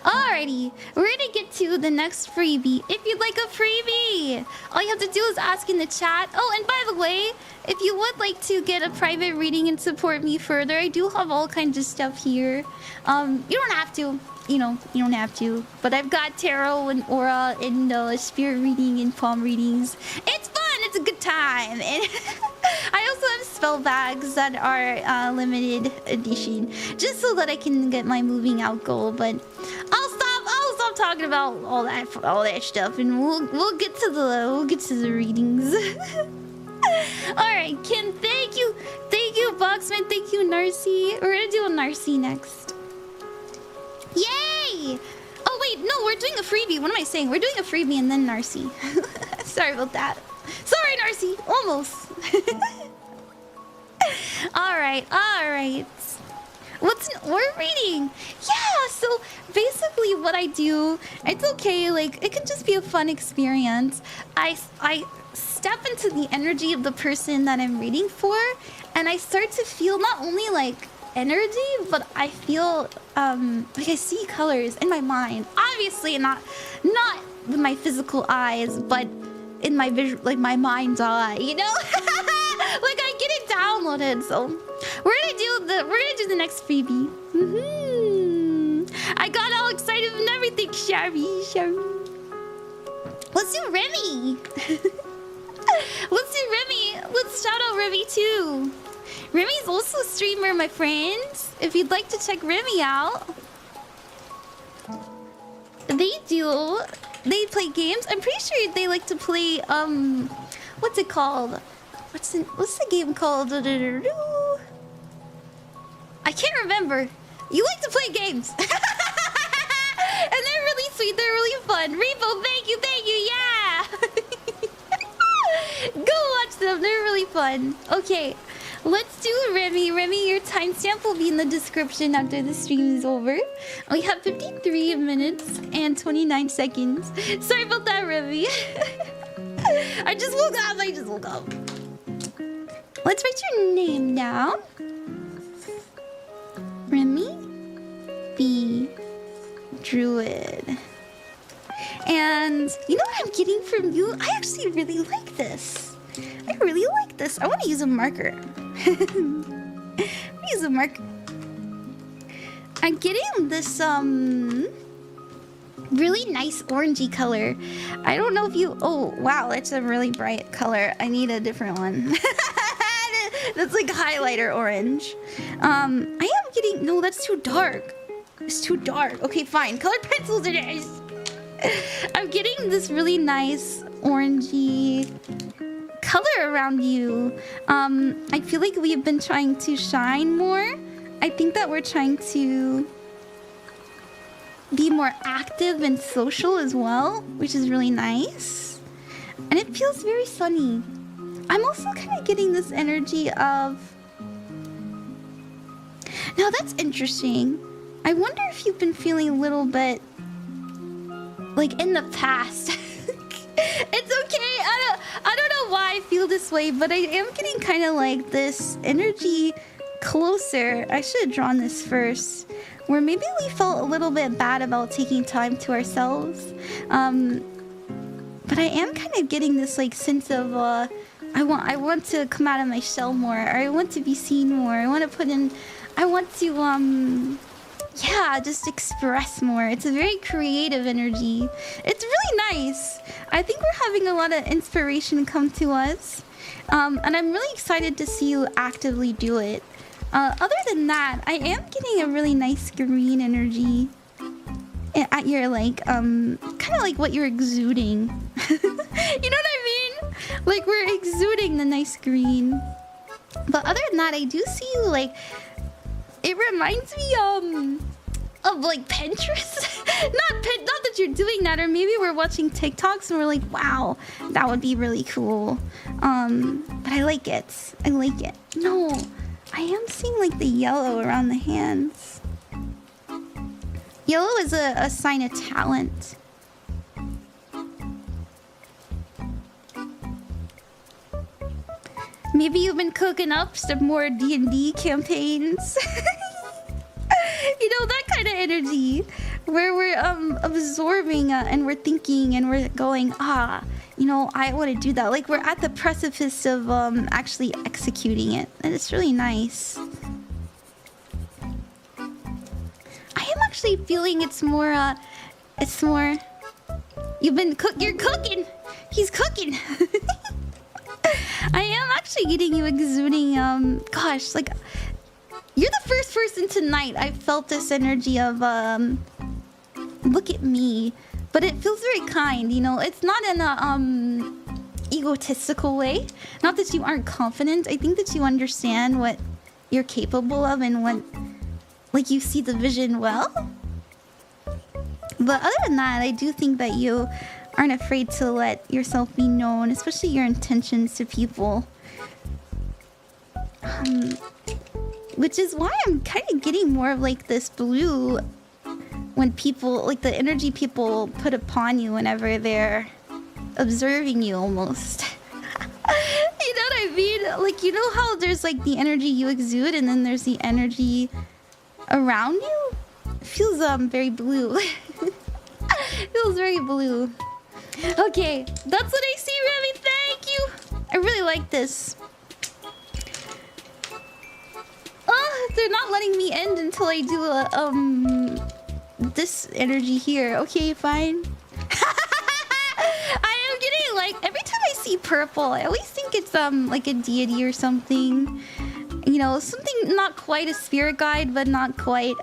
Alrighty, we're gonna get to the next freebie. If you'd like a freebie, all you have to do is ask in the chat. Oh, and by the way, if you would like to get a private reading and support me further, I do have all kinds of stuff here. You don't have to, you don't have to. But I've got tarot and aura and spirit reading and palm readings. It's fun. It's a good time. And I also have spell bags that are limited edition, just so that I can get my moving out goal. But I'll stop talking about all that stuff, and we'll get to the readings. All right, Kim, thank you, Boxman, thank you, Narci. We're gonna do a Narci next. Yay! Oh wait, no, we're doing a freebie. What am I saying? We're doing a freebie and then Narci. Sorry about that. Sorry, Narci. Almost. All right. What's an aura reading? Yeah, so basically what I do, it's okay, like, it can just be a fun experience. I step into the energy of the person that I'm reading for, and I start to feel not only, like, energy, but I feel, like I see colors in my mind. Obviously not with my physical eyes, but in my my mind's eye, you know? Like I get it downloaded, so we're gonna do the next freebie. I got all excited and everything, Shabby. Let's do Remi. Let's shout out Remi too. Remi's also a streamer, my friends. If you'd like to check Remi out, they play games. I'm pretty sure they like to play what's it called? What's the game called? I can't remember. You like to play games. And they're really sweet, they're really fun. Repo, thank you, yeah. Go watch them, they're really fun. Okay, let's do Remi. Remi, your timestamp will be in the description after the stream is over. We have 53 minutes and 29 seconds. Sorry about that, Remi. I just woke up. Let's write your name down. Remi B. Druid. And you know what I'm getting from you? I actually really like this. I want to use a marker. I'm getting this really nice orangey color. I don't know if you... Oh, wow, that's a really bright color. I need a different one. That's like highlighter orange. I am getting... No, that's too dark. It's too dark. Okay, fine. Colored pencils it is. I'm getting this really nice orangey color around you. I feel like we have been trying to shine more. I think that we're trying to be more active and social as well, which is really nice. And it feels very sunny. I'm also kind of getting this energy of Now that's interesting. I wonder if you've been feeling a little bit like in the past. It's okay. I don't know why I feel this way, but I am getting kind of like this energy closer. I should have drawn this first. Where maybe we felt a little bit bad about taking time to ourselves. But I am kind of getting this like sense of I want to come out of my shell more, or I want to be seen more. I want to yeah, just express more. It's a very creative energy. It's really nice. I think we're having a lot of inspiration come to us. And I'm really excited to see you actively do it. Other than that, I am getting a really nice green energy at your like, kind of like what you're exuding. You know what I mean? Like we're exuding the nice green. But other than that, I do see you like, it reminds me of like Pinterest. not that you're doing that, or maybe we're watching TikToks and we're like, wow, that would be really cool. But I like it. I like it. No, I am seeing like the yellow around the hands. Yellow is a sign of talent. Maybe you've been cooking up some more D&D campaigns. You know, that kind of energy. Where we're absorbing and we're thinking and we're going, you know, I want to do that. Like we're at the precipice of actually executing it. And it's really nice. I am actually feeling it's more, you're cooking. He's cooking. I am actually getting you exuding, gosh, like, you're the first person tonight I felt this energy of, look at me. But it feels very kind, you know? It's not in a, egotistical way. Not that you aren't confident. I think that you understand what you're capable of and what, like, you see the vision well. But other than that, I do think that you aren't afraid to let yourself be known, especially your intentions to people. Which is why I'm kind of getting more of like this blue when people, like the energy people put upon you whenever they're observing you almost. You know what I mean? Like, you know how there's like the energy you exude and then there's the energy around you? It feels very blue. Feels very blue. Okay, that's what I see, Remi. Thank you. I really like this. Oh, they're not letting me end until I do a, this energy here. Okay, fine. I am getting like, every time I see purple, I always think it's like a deity or something. You know, something not quite a spirit guide, but not quite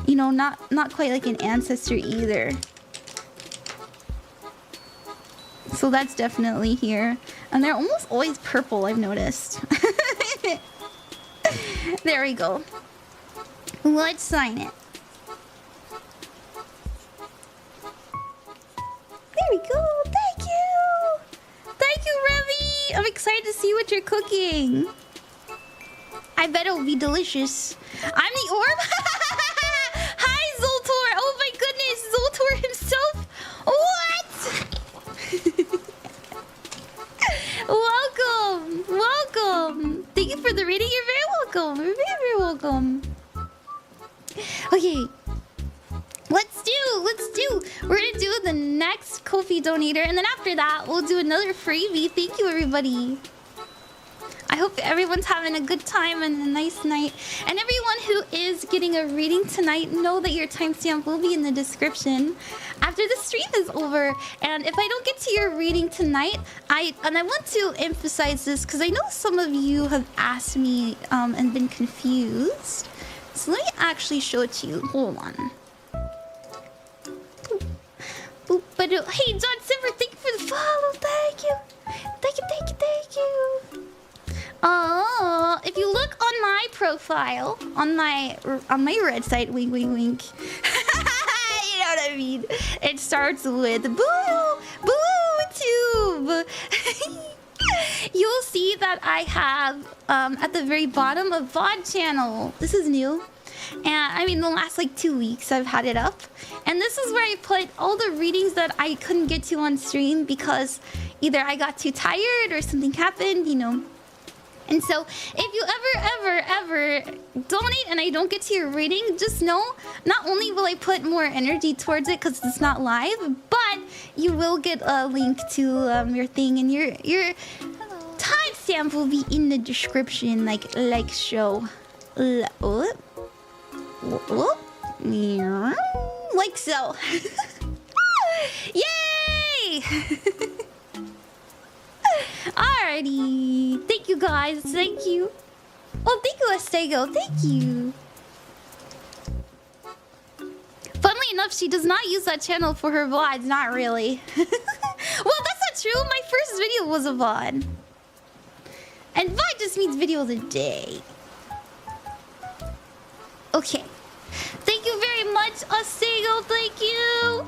you know, not quite like an ancestor either. So that's definitely here. And they're almost always purple, I've noticed. There we go. Let's sign it. There we go. Thank you. Thank you, Remi. I'm excited to see what you're cooking. I bet it'll be delicious. I'm the orb. Hi, Zoltor. Oh my goodness, Zoltor himself. What? Welcome. Welcome. Thank you for the reading. You're very welcome. You're very, very welcome. Okay. Let's do. We're gonna do the next Ko-fi donator, and then after that, we'll do another freebie. Thank you, everybody. I hope everyone's having a good time and a nice night. And everyone who is getting a reading tonight, know that your timestamp will be in the description after the stream is over. And if I don't get to your reading tonight, I want to emphasize this because I know some of you have asked me and been confused. So let me actually show it to you. Hold on. Boop, boop, hey, John Simmer, thank you for the follow. Thank you. Thank you, thank you, thank you. If you look on my profile, on my red site, wink, wink, wink. You know what I mean? It starts with boo, boo tube. you'll see that I have at the very bottom a VOD channel. This is new. And I mean, the last like 2 weeks I've had it up. And this is where I put all the readings that I couldn't get to on stream because either I got too tired or something happened, you know. And so if you ever donate and I don't get to your reading, just know not only will I put more energy towards it because it's not live, but you will get a link to your thing, and your timestamp will be in the description, like show. Like so. Yay! Alrighty. Thank you guys. Thank you. Oh, thank you, Estego. Thank you. Funnily enough, she does not use that channel for her VODs. Not really. Well, that's not true. My first video was a VOD. And VOD just means video of the day. Okay. Thank you very much, Estego. Thank you.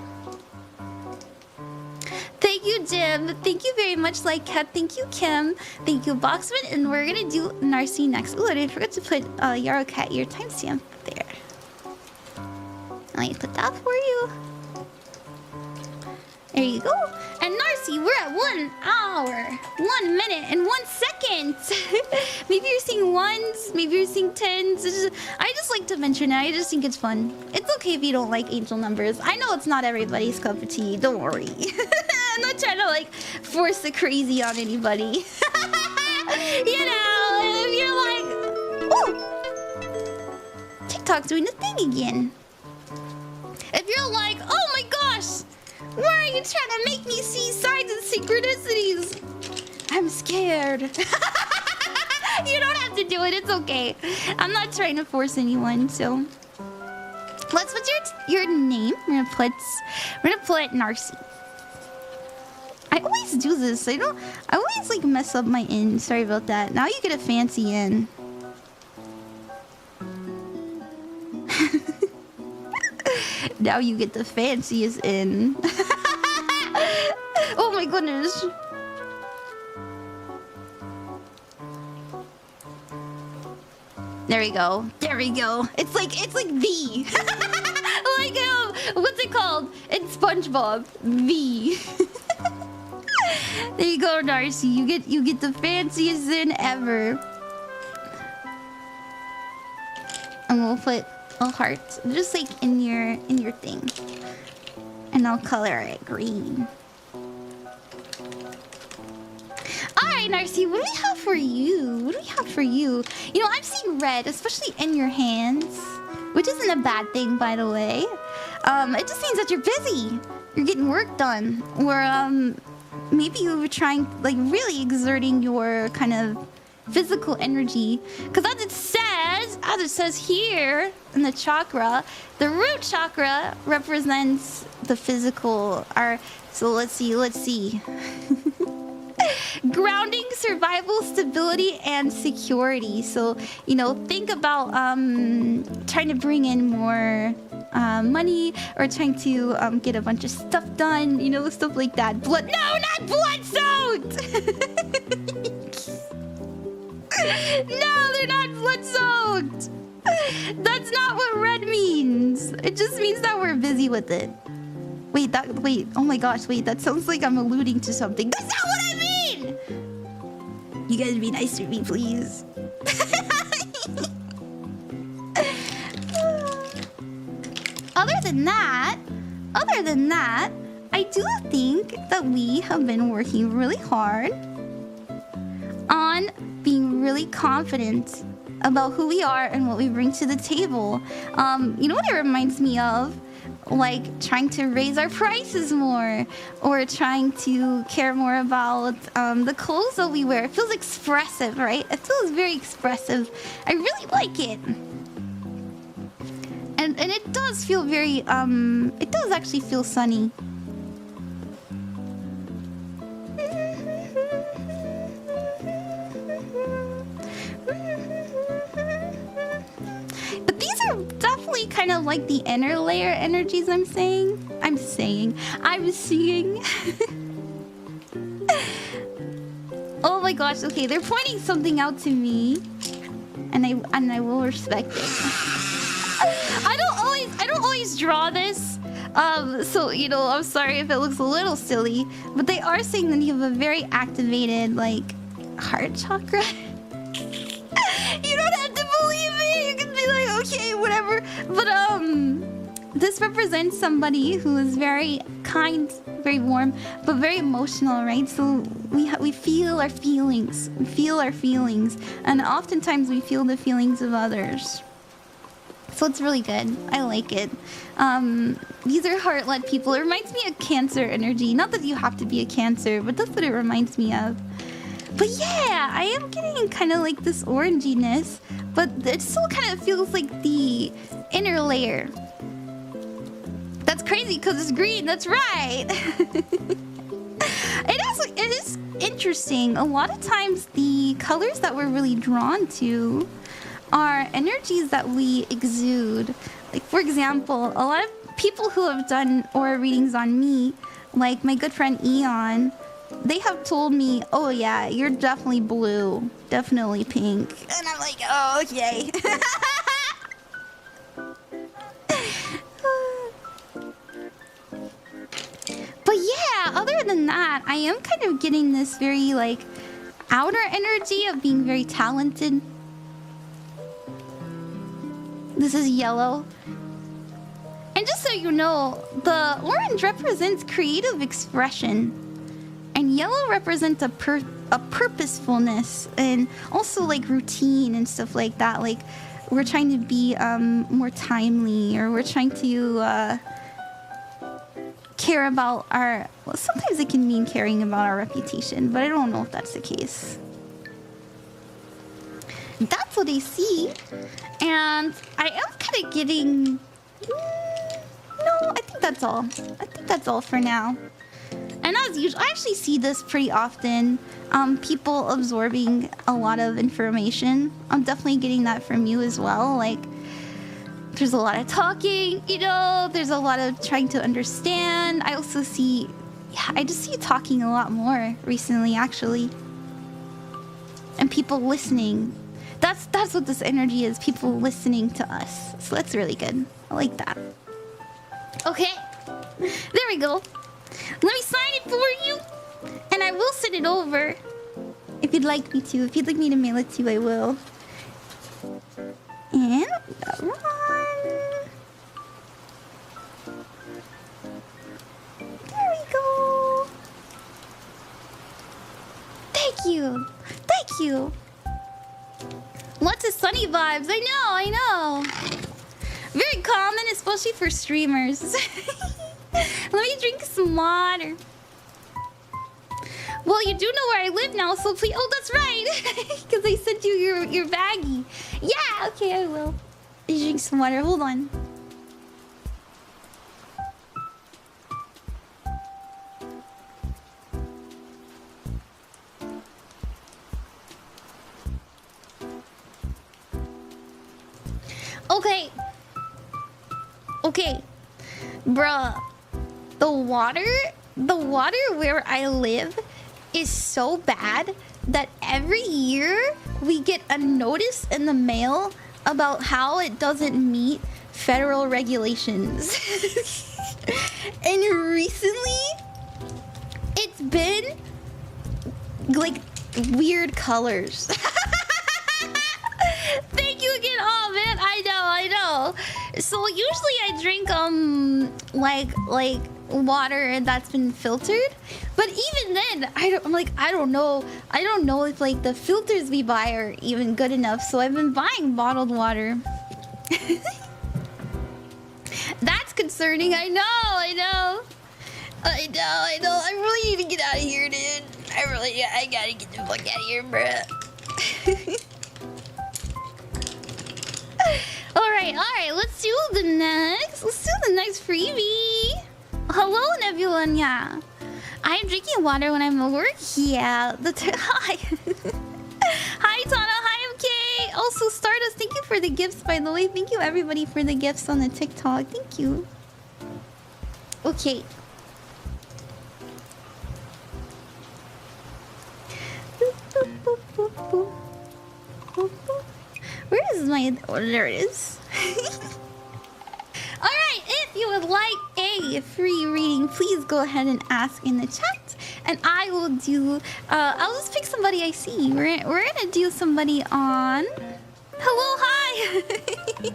Thank you, Jim. Thank you very much, Like Cat. Thank you, Kim. Thank you, Boxman. And we're gonna do Narci next. Ooh, I forgot to put Yarrow Cat, your timestamp there. Let me put that for you. There you go. And Narci, we're at 1 hour, 1 minute, and 1 second. Maybe you're seeing ones, maybe you're seeing tens. I just like to mention it. I just think it's fun. It's okay if you don't like angel numbers. I know it's not everybody's cup of tea. Don't worry. I'm not trying to like force the crazy on anybody. You know, if you're like, oh, TikTok's doing the thing again. If you're like, oh my gosh, why are you trying to make me see signs and synchronicities? I'm scared. You don't have to do it. It's okay. I'm not trying to force anyone. So let's put your name. We're gonna put Narci. I always do this. I always like mess up my in. Sorry about that. Now you get a fancy in. Now you get the fanciest in. Oh my goodness. There we go. There we go. It's like V. Like what's it called? It's SpongeBob. V. There you go, Narci. You get the fanciest in ever. And we'll put a heart just like in your thing. And I'll color it green. Alright, Narci, what do we have for you? What do we have for you? You know, I've seen red, especially in your hands, which isn't a bad thing, by the way. It just means that you're busy. You're getting work done. Or maybe you were trying, like, really exerting your kind of physical energy. Because as it says here in the chakra, the root chakra represents the physical. So let's see. Grounding, survival, stability, and security. So, you know, think about trying to bring in more money, or trying to get a bunch of stuff done, you know, stuff like that. No, not blood-soaked! No, they're not blood-soaked! That's not what red means. It just means that we're busy with it. Wait, oh my gosh, wait, that sounds like I'm alluding to something. That's not what I mean! You guys be nice to me, please. Other than that, I do think that we have been working really hard on being really confident about who we are and what we bring to the table. You know what it reminds me of? Like trying to raise our prices more, or trying to care more about the clothes that we wear. It feels expressive, right? It feels very expressive. I really like it. And it does feel very, it does actually feel sunny. But these are definitely kind of like the inner layer energies I'm seeing. Oh my gosh, okay, they're pointing something out to me. And I will respect it. I don't always draw this. So you know, I'm sorry if it looks a little silly, but they are saying that you have a very activated like heart chakra. You don't have to believe me. You can be like, okay, whatever. But this represents somebody who is very kind, very warm, but very emotional, right? So we feel our feelings. We feel our feelings, and oftentimes we feel the feelings of others. So it's really good. I like it. These are heart-led people. It reminds me of Cancer energy. Not that you have to be a Cancer, but that's what it reminds me of. But yeah, I am getting kind of like this oranginess, but it still kind of feels like the inner layer. That's crazy because it's green. That's right. It is interesting. A lot of times the colors that we're really drawn to are energies that we exude. Like, for example, a lot of people who have done aura readings on me, like my good friend Eon, they have told me, oh yeah, you're definitely blue, definitely pink. And I'm like, oh, okay. But yeah, other than that, I am kind of getting this very like outer energy of being very talented. This is yellow. And just so you know, the orange represents creative expression. And yellow represents a purposefulness and also like routine and stuff like that. Like we're trying to be more timely, or we're trying to care about our... Well, sometimes it can mean caring about our reputation, but I don't know if that's the case. That's what I see. And I am kind of getting... No, I think that's all. I think that's all for now. And as usual, I actually see this pretty often. People absorbing a lot of information. I'm definitely getting that from you as well. Like, there's a lot of talking, you know, there's a lot of trying to understand. I also see, yeah, I just see you talking a lot more recently, actually. And people listening. That's what this energy is, people listening to us. So that's really good. I like that. Okay, there we go. Let me sign it for you, and I will send it over if you'd like me to. If you'd like me to mail it to you, I will. And got one. There we go. Thank you. Thank you. Lots of sunny vibes. I know. Very common, especially for streamers. Let me drink some water. Well, you do know where I live now, so please... Oh, that's right! Because I sent you your baggie. Yeah, okay, I will. Let me drink some water. Hold on. Okay. Bruh. The water where I live is so bad that every year we get a notice in the mail about how it doesn't meet federal regulations. And recently, it's been like weird colors. Thank you again. Oh man, I know. So usually I drink like water that's been filtered, but even then I don't know if like the filters we buy are even good enough, so I've been buying bottled water. That's concerning. I know. I really need to get out of here, dude. I gotta get the fuck out of here, bruh. Alright, let's do the next freebie. Hello, Nebulania. I'm drinking water when I'm at work. Yeah, hi. Hi, Tana. Hi, MK. Also, Stardust, thank you for the gifts, by the way. Thank you, everybody, for the gifts on the TikTok. Thank you. Okay. my... Oh, there it is. Alright, if you would like a free reading, please go ahead and ask in the chat. And I will do... I'll just pick somebody I see. We're gonna do somebody on... Hello, hi!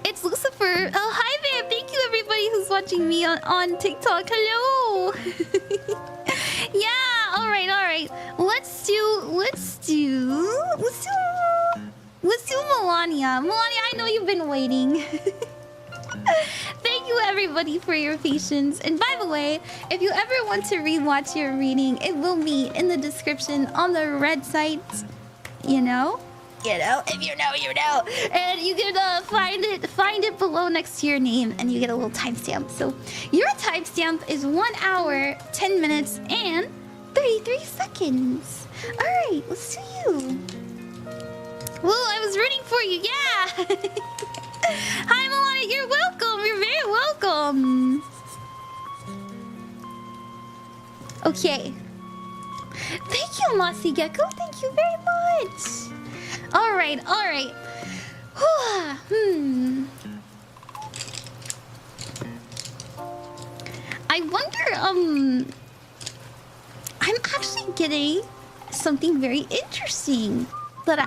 It's Lucifer. Oh, hi there. Thank you, everybody who's watching me on TikTok. Hello! Yeah, alright. Let's do Melania. Melania, I know you've been waiting. Thank you everybody for your patience. And by the way, if you ever want to rewatch your reading, it will be in the description on the red site. You know, if you know, you know. And you can find it below next to your name, and you get a little timestamp. So your timestamp is 1 hour, 10 minutes, and 33 seconds. Alright, let's do you. Whoa, I was rooting for you, yeah! Hi, Melania, you're welcome. You're very welcome. Okay. Thank you, Mossy Gecko. Thank you very much. Alright. I wonder, I'm actually getting something very interesting that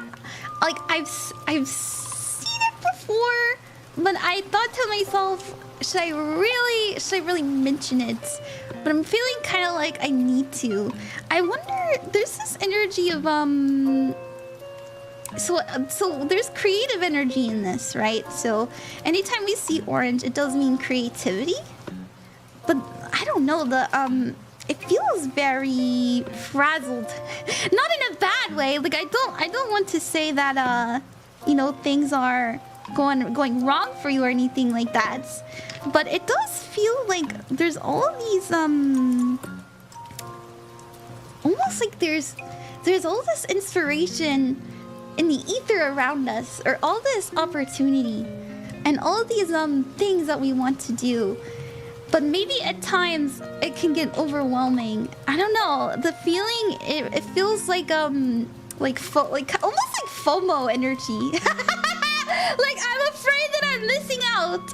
I've seen it before, but I thought to myself, should I really mention it? But I'm feeling kind of like I need to. I wonder, there's this energy of so there's creative energy in this, right? So anytime we see orange, it does mean creativity. But I don't know, it feels very frazzled. Not in a bad way. Like I don't want to say that things are going wrong for you or anything like that. But it does feel like there's all these almost like there's all this inspiration in the ether around us, or all this opportunity and all these things that we want to do. But maybe at times it can get overwhelming. I don't know. The feeling, it feels like almost like FOMO energy. Like I'm afraid that I'm missing out.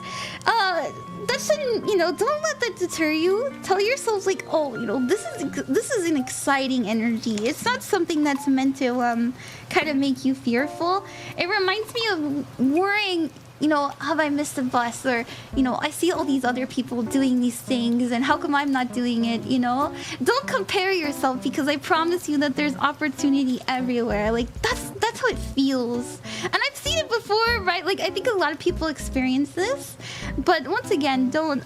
That shouldn't, don't let that deter you. Tell yourself like, oh, this is an exciting energy. It's not something that's meant to kind of make you fearful. It reminds me of worrying, have I missed the bus? Or, I see all these other people doing these things, and how come I'm not doing it, Don't compare yourself, because I promise you that there's opportunity everywhere. Like, that's how it feels. And I've seen it before, right? Like, I think a lot of people experience this. But once again, don't,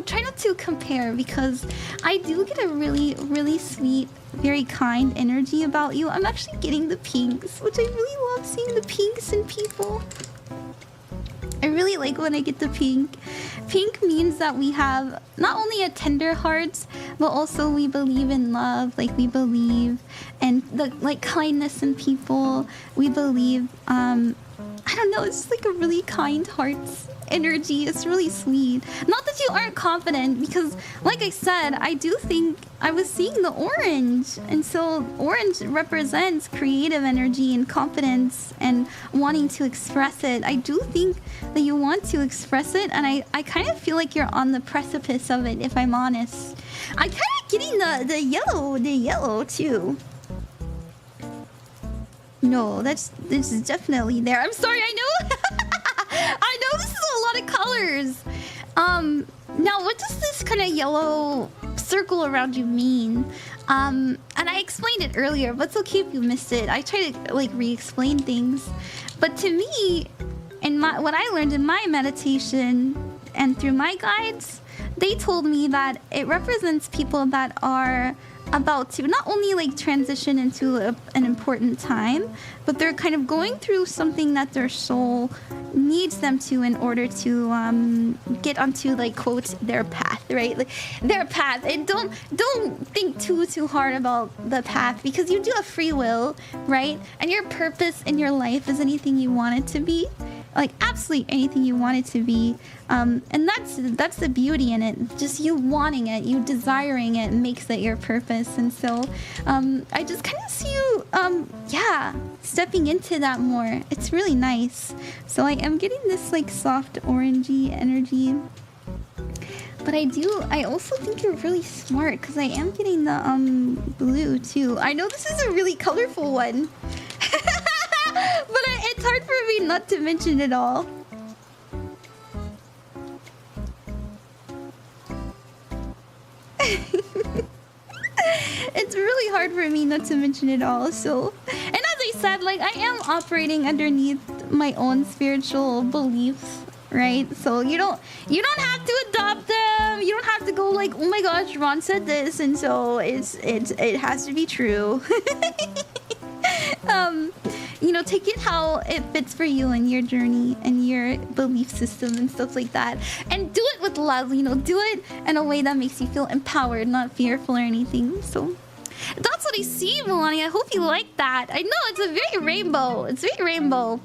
try not to compare, because I do get a really, really sweet, very kind energy about you. I'm actually getting the pinks, which I really love seeing the pinks in people. I really like when I get the pink. Pink means that we have not only a tender heart, but also we believe in love. Like we believe in kindness in people. We believe, I don't know, it's just like a really kind heart energy. It's really sweet. Not that you aren't confident, because like I said, I do think I was seeing the orange, and so orange represents creative energy and confidence and wanting to express it. I do think that you want to express it, and I kind of feel like you're on the precipice of it, if I'm honest. I'm kind of getting the yellow too. No, this is definitely there. I'm sorry, I know. I know this is a lot of colors. Now what does this kind of yellow circle around you mean? And I explained it earlier, but it's okay if you missed it. I try to re-explain things. But to me, what I learned in my meditation and through my guides, they told me that it represents people that are about to not only transition into an important time, but they're kind of going through something that their soul needs them to in order to get onto quote their path, right? Their path. And don't think too hard about the path, because you do have free will, right? And your purpose in your life is anything you want it to be. like absolutely anything you want it to be. And that's the beauty in it. Just you wanting it, you desiring it makes it your purpose. And so I just kind of see you yeah, stepping into that more. It's really nice. So I am getting this like soft orangey energy. But I also think you're really smart because I am getting the blue too. I know this is a really colorful one. But it's hard for me not to mention it all. It's really hard for me not to mention it all. So, and as I said, like I am operating underneath my own spiritual beliefs, right? So you don't have to adopt them. You don't have to go like, oh my gosh, Ron said this, and so it has to be true. You know, take it how it fits for you and your journey and your belief system and stuff like that. And do it with love, you know, do it in a way that makes you feel empowered, not fearful or anything. So that's what I see, Melania. I hope you like that. I know it's a very rainbow. It's very rainbow.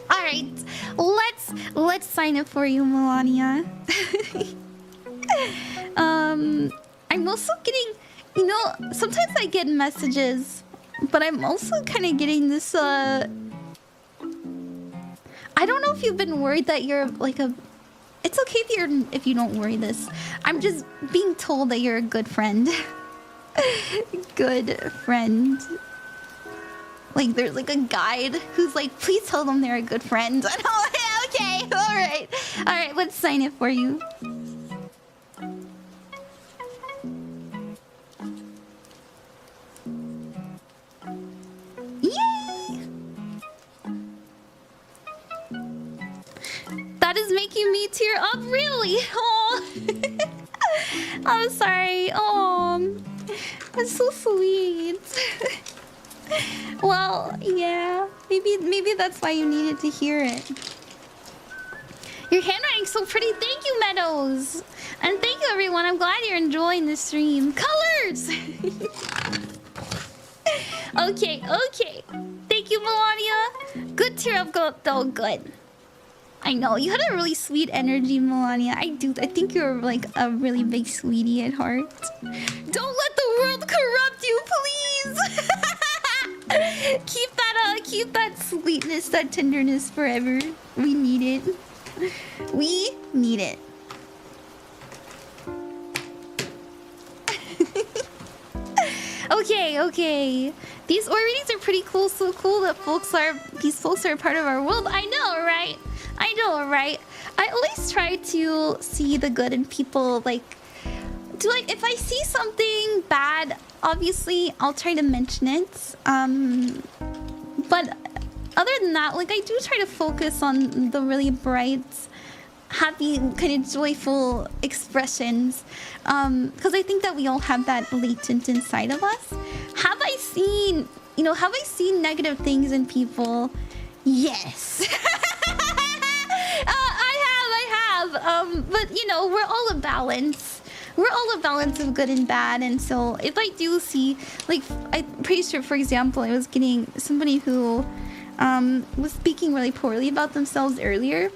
All right, let's sign it for you, Melania. I'm also getting, you know, sometimes I get messages. But I'm also kind of getting this, I don't know if you've been worried that you're like a... It's okay if you don't worry this. I'm just being told that you're a good friend. Good friend. Like, there's like a guide who's like, please tell them they're a good friend. And I'm like, okay, alright. Alright, let's sign it for you. Yay! That is making me tear up, really. Oh, I'm sorry. Oh, that's so sweet. Well, yeah. Maybe that's why you needed to hear it. Your handwriting's so pretty. Thank you, Meadows. And thank you, everyone. I'm glad you're enjoying the stream. Colors! Okay. Thank you, Melania. Good tear up, though. Good. I know, you had a really sweet energy, Melania. I think you're like a really big sweetie at heart. Don't let the world corrupt you, please! Keep that sweetness, that tenderness forever. We need it. We need it. Okay. These ore readings are pretty cool. So cool that these folks are a part of our world. I know, right? I always try to see the good in people. Like, if I see something bad, obviously I'll try to mention it. But other than that, like, I do try to focus on the really bright, happy, kind of joyful expressions, because I think that we all have that latent inside of us. Have I seen negative things in people? Yes. I have. But you know, we're all a balance. We're all a balance of good and bad. And so if I do see, like, I'm pretty sure, for example, I was getting somebody who was speaking really poorly about themselves earlier.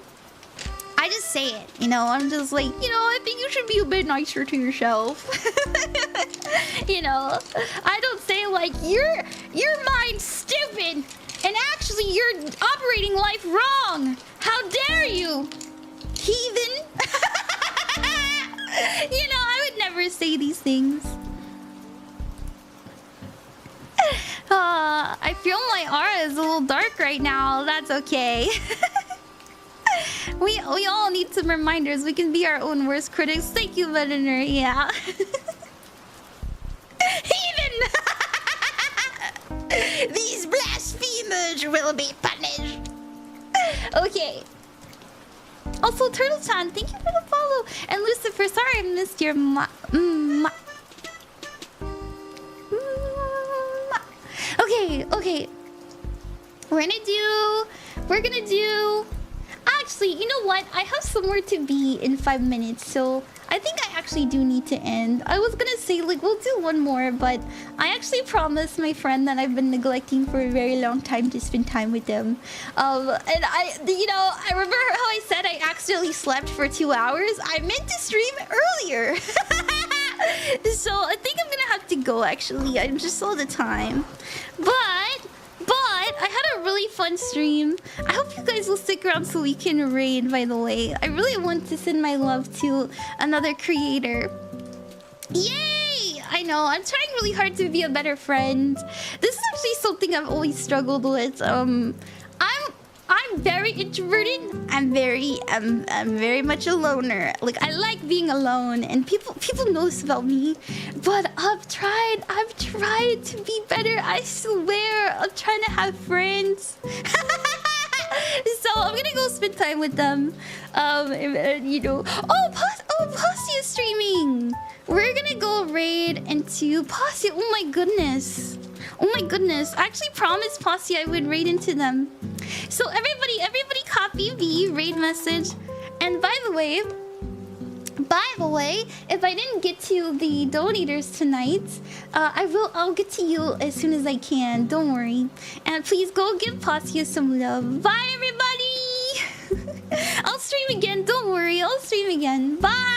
I just say it, you know, I'm just like, you know, I think you should be a bit nicer to yourself. You know, I don't say like, your mind's stupid and actually you're operating life wrong. How dare you, heathen? You know, I would never say these things. I feel my aura is a little dark right now. That's okay. We all need some reminders. We can be our own worst critics. Thank you, Veterinary. Yeah. Heathen! These blasphemers will be punished. Okay. Also, Turtle-chan, thank you for the follow. And Lucifer, sorry I missed your Okay. We're gonna do... actually, you know what? I have somewhere to be in 5 minutes, so I think I actually do need to end. I was gonna say, like, we'll do one more, but I actually promised my friend that I've been neglecting for a very long time to spend time with them. And I remember how I said I accidentally slept for 2 hours? I meant to stream earlier. So I think I'm gonna have to go, actually. I just saw the time. But I had a really fun stream. I hope you guys will stick around so we can raid, by the way. I really want to send my love to another creator. Yay! I know, I'm trying really hard to be a better friend. This is actually something I've always struggled with. I'm very introverted. I'm very much a loner. Like, I like being alone, and people know this about me. But I've tried to be better. I swear, I'm trying to have friends. So I'm gonna go spend time with them. Posty is streaming. We're gonna go raid into Posty. Oh my goodness. I actually promised Posty I would raid into them. So everybody copy the raid message. And by the way, if I didn't get to the donators tonight, I'll get to you as soon as I can. Don't worry. And please go give Posty some love. Bye everybody. I'll stream again. Don't worry. I'll stream again. Bye.